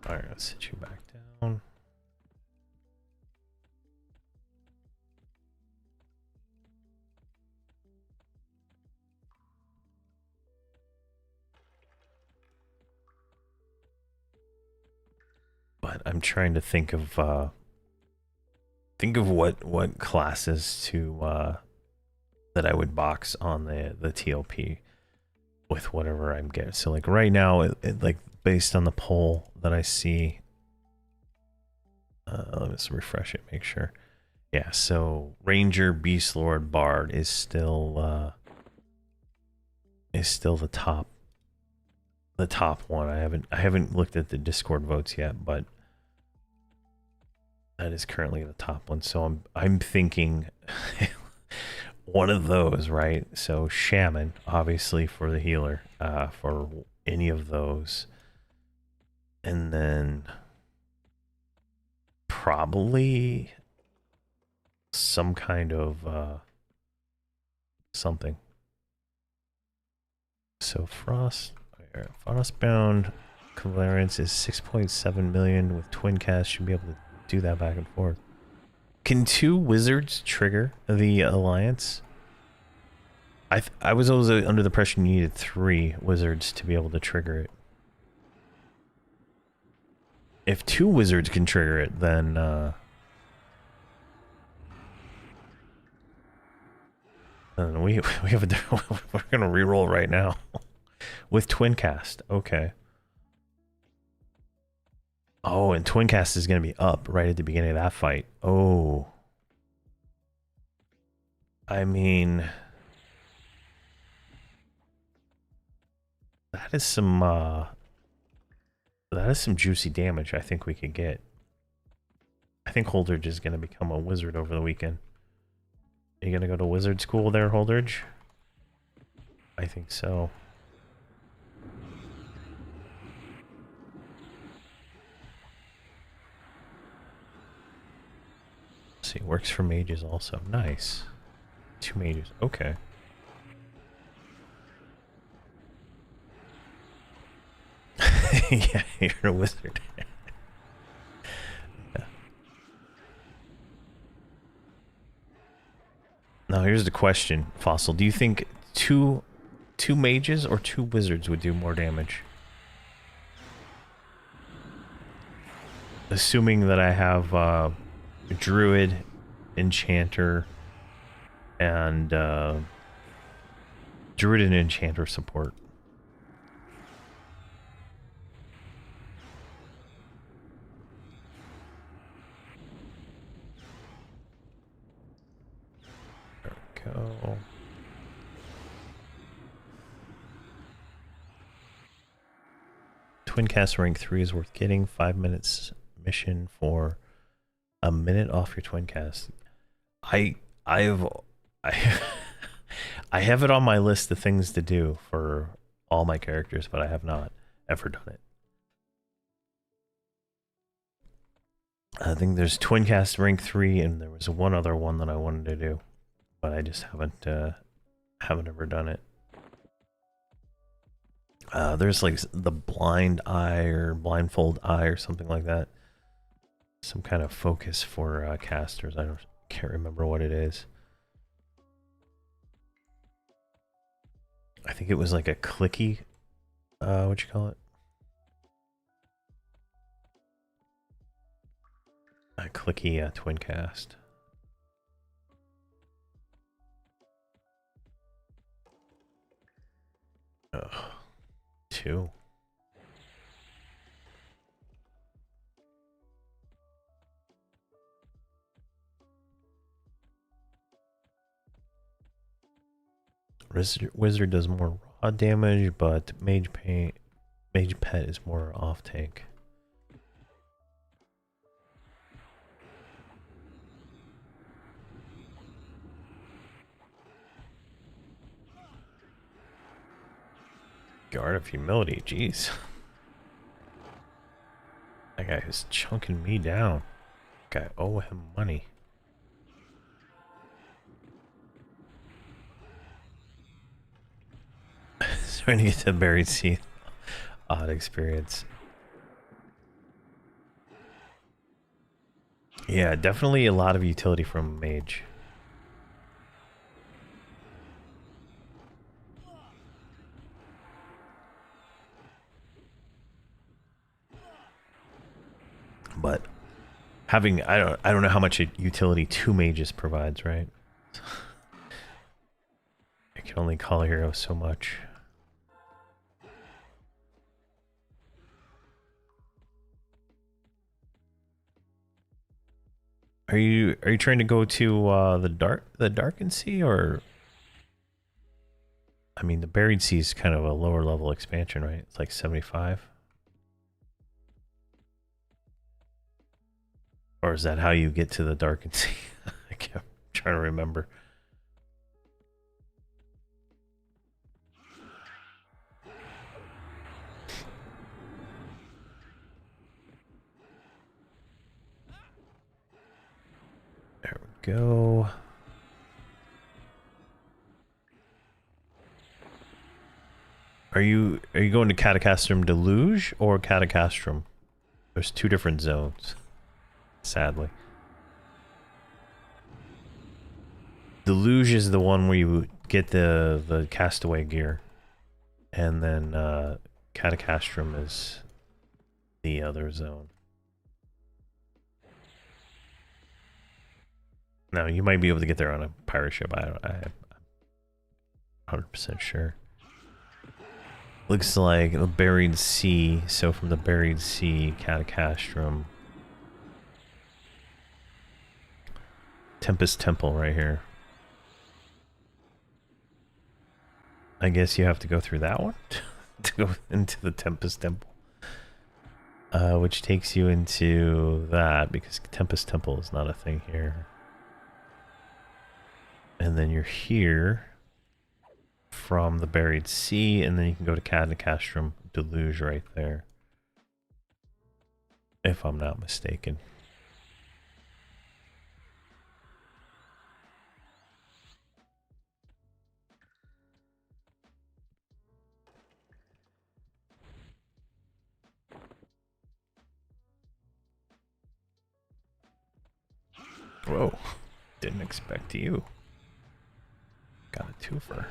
Alright, let's sit you back down. But I'm trying to think of what classes to that I would box on the TOP with whatever I'm getting. So like right now, like based on the poll that I see, let me just refresh it, make sure. Yeah, so Ranger, Beast Lord, Bard is still the top one. I haven't looked at the Discord votes yet, but that is currently the top one. So I'm thinking one of those, right? So Shaman, obviously for the healer, for any of those, and then probably some kind of something. So Frostbound clearance is 6.7 million with twin cast. Should be able to do that back and forth. Can 2 wizards trigger the alliance? I was always under the impression you needed 3 wizards to be able to trigger it. If 2 wizards can trigger it, then we have we're gonna reroll right now with twin cast. Okay. Oh, and twin cast is gonna be up right at the beginning of that fight. Oh, I mean, that is some juicy damage I think we could get. I think Holdridge is going to become a wizard over the weekend. Are you going to go to wizard school there, Holdridge? I think so. Let's see, works for mages also. Nice. 2 mages. Okay. Yeah, you're a wizard. Yeah. Now here's the question, Fossil. Do you think two mages or 2 wizards would do more damage? Assuming that I have druid, enchanter, and druid and enchanter support. There we go. Twin cast rank 3 is worth getting. 5 minutes mission for a minute off your twin cast. I have I have it on my list of things to do for all my characters, but I have not ever done it. I think there's twin cast rank 3, and there was one other one that I wanted to do, but I just haven't ever done it. There's like the blind eye or blindfold eye or something like that. Some kind of focus for casters. Can't remember what it is. I think it was like a clicky, what you call it? A clicky twin cast. Ugh. 2. Wizard does more raw damage, but mage pet is more off tank. Guard of humility, jeez. That guy is chunking me down. I owe him money. Trying to get to Buried Sea. Odd experience. Yeah, definitely a lot of utility from mage. But having I don't know how much utility 2 mages provides, right? I can only call a hero so much. Are you trying to go to the Darkened Sea, or I mean the Buried Sea is kind of a lower level expansion, right? It's like 75. Or is that how you get to the Darkened Sea? I'm trying to remember. There we go. Are you going to Catacastrum Deluge or Catacastrum? There's 2 different zones, sadly. Deluge is the one where you get the castaway gear, and then Catacastrum is the other zone. Now you might be able to get there on a pirate ship. I'm 100% sure. Looks like the Buried Sea. So from the Buried Sea, Catacastrum, Tempest Temple right here. I guess you have to go through that one to go into the Tempest Temple. which takes you into that because Tempest Temple is not a thing here. And then you're here from the Buried Sea, and then you can go to Cadnacastrum Deluge right there, if I'm not mistaken. Whoa, didn't expect you. Got a twofer.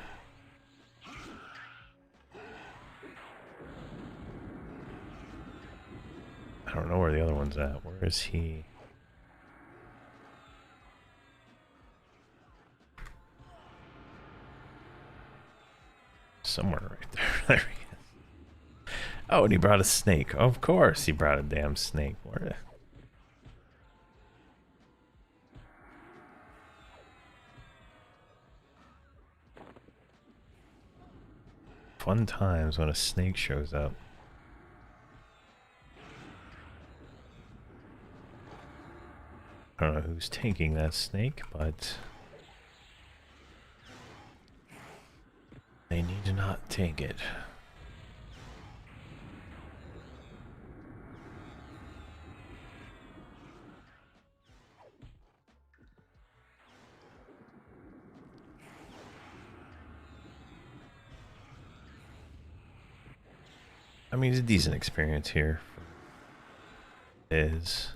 I don't know where the other one's at. Where is he? Somewhere right there. There he is. Oh, and he brought a snake. Of course he brought a damn snake. Where? Fun times when a snake shows up. I don't know who's taking that snake, but they need to not take it. I mean, it's a decent experience here. It is.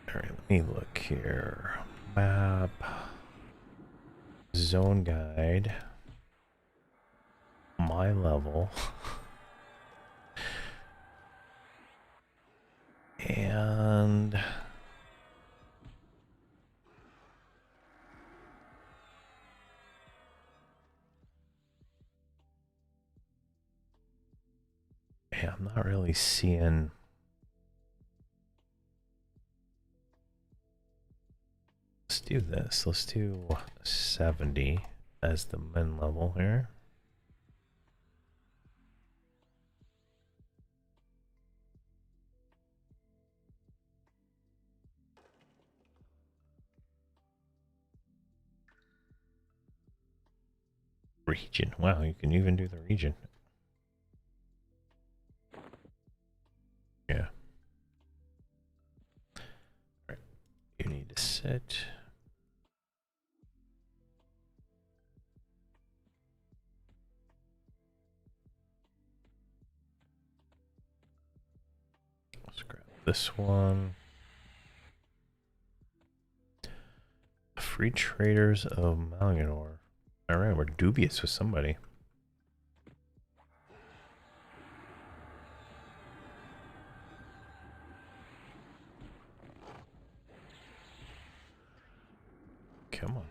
Alright, let me look here. Map. Zone guide. My level. And yeah, I'm not really seeing. Let's do this. Let's do 70 as the min level here. Region. Wow, you can even do the region. Yeah. All right. You need to sit. Let's grab this one. Free traders of Malganor. All right, we're dubious with somebody. Come on.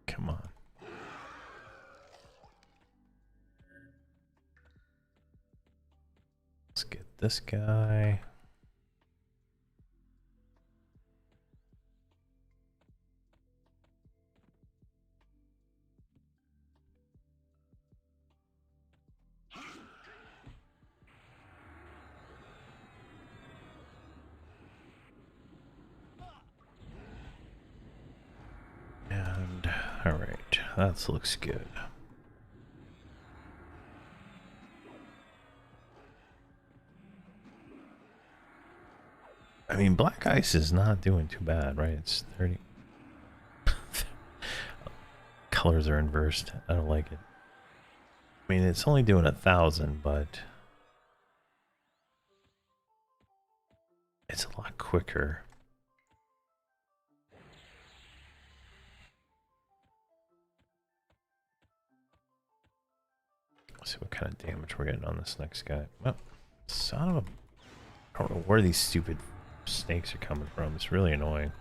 Come on. Let's get this guy. And all right, that looks good. I mean, black ice is not doing too bad, right? It's 30. Colors are inversed. I don't like it. I mean, it's only doing 1,000, but it's a lot quicker. Let's see what kind of damage we're getting on this next guy. Well, son of a... I don't know where these stupid snakes are coming from. It's really annoying.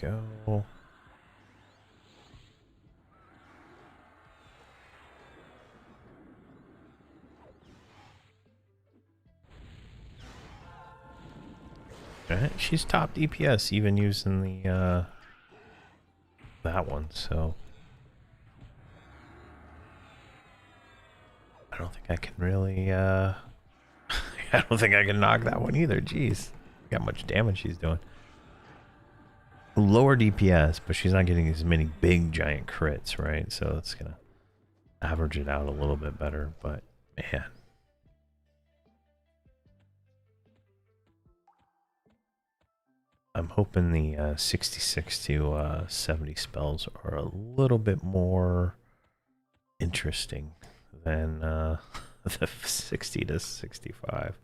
go. Alright, she's top DPS even using the that one, so I don't think I can really I don't think I can knock that one either. Jeez. Look how much damage she's doing. Lower DPS, but she's not getting as many big giant crits, right? So it's gonna average it out a little bit better, but man. I'm hoping the 66 to 70 spells are a little bit more interesting than the 60 to 65.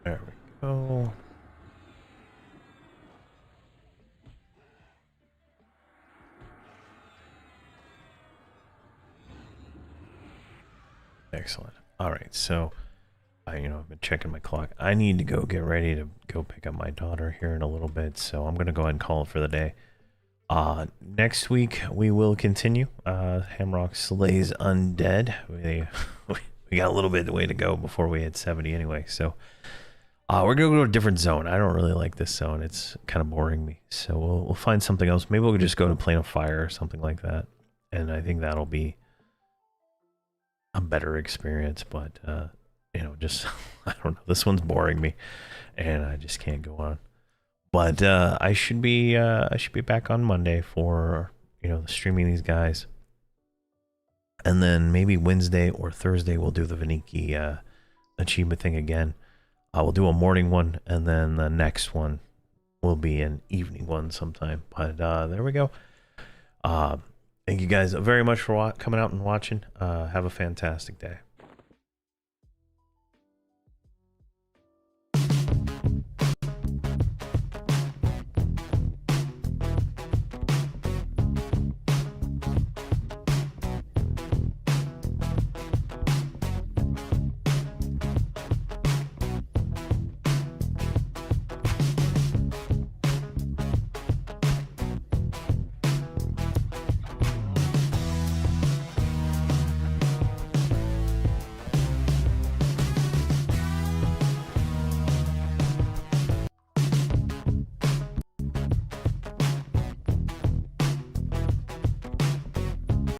There we go. Excellent. All right, so I've been checking my clock. I need to go get ready to go pick up my daughter here in a little bit, so I'm gonna go ahead and call it for the day. Next week we will continue. Hamrok slays Undead. We got a little bit of the way to go before we hit 70 anyway, so we're gonna go to a different zone. I don't really like this zone. It's kind of boring me, so we'll find something else. Maybe we'll just go to Plane of Fire or something like that, and I think that'll be a better experience. But just I don't know. This one's boring me, and I just can't go on. But I should be back on Monday for streaming these guys, and then maybe Wednesday or Thursday we'll do the Vaniki achievement thing again. We'll do a morning one, and then the next one will be an evening one sometime. But there we go. Thank you guys very much for coming out and watching. Have a fantastic day.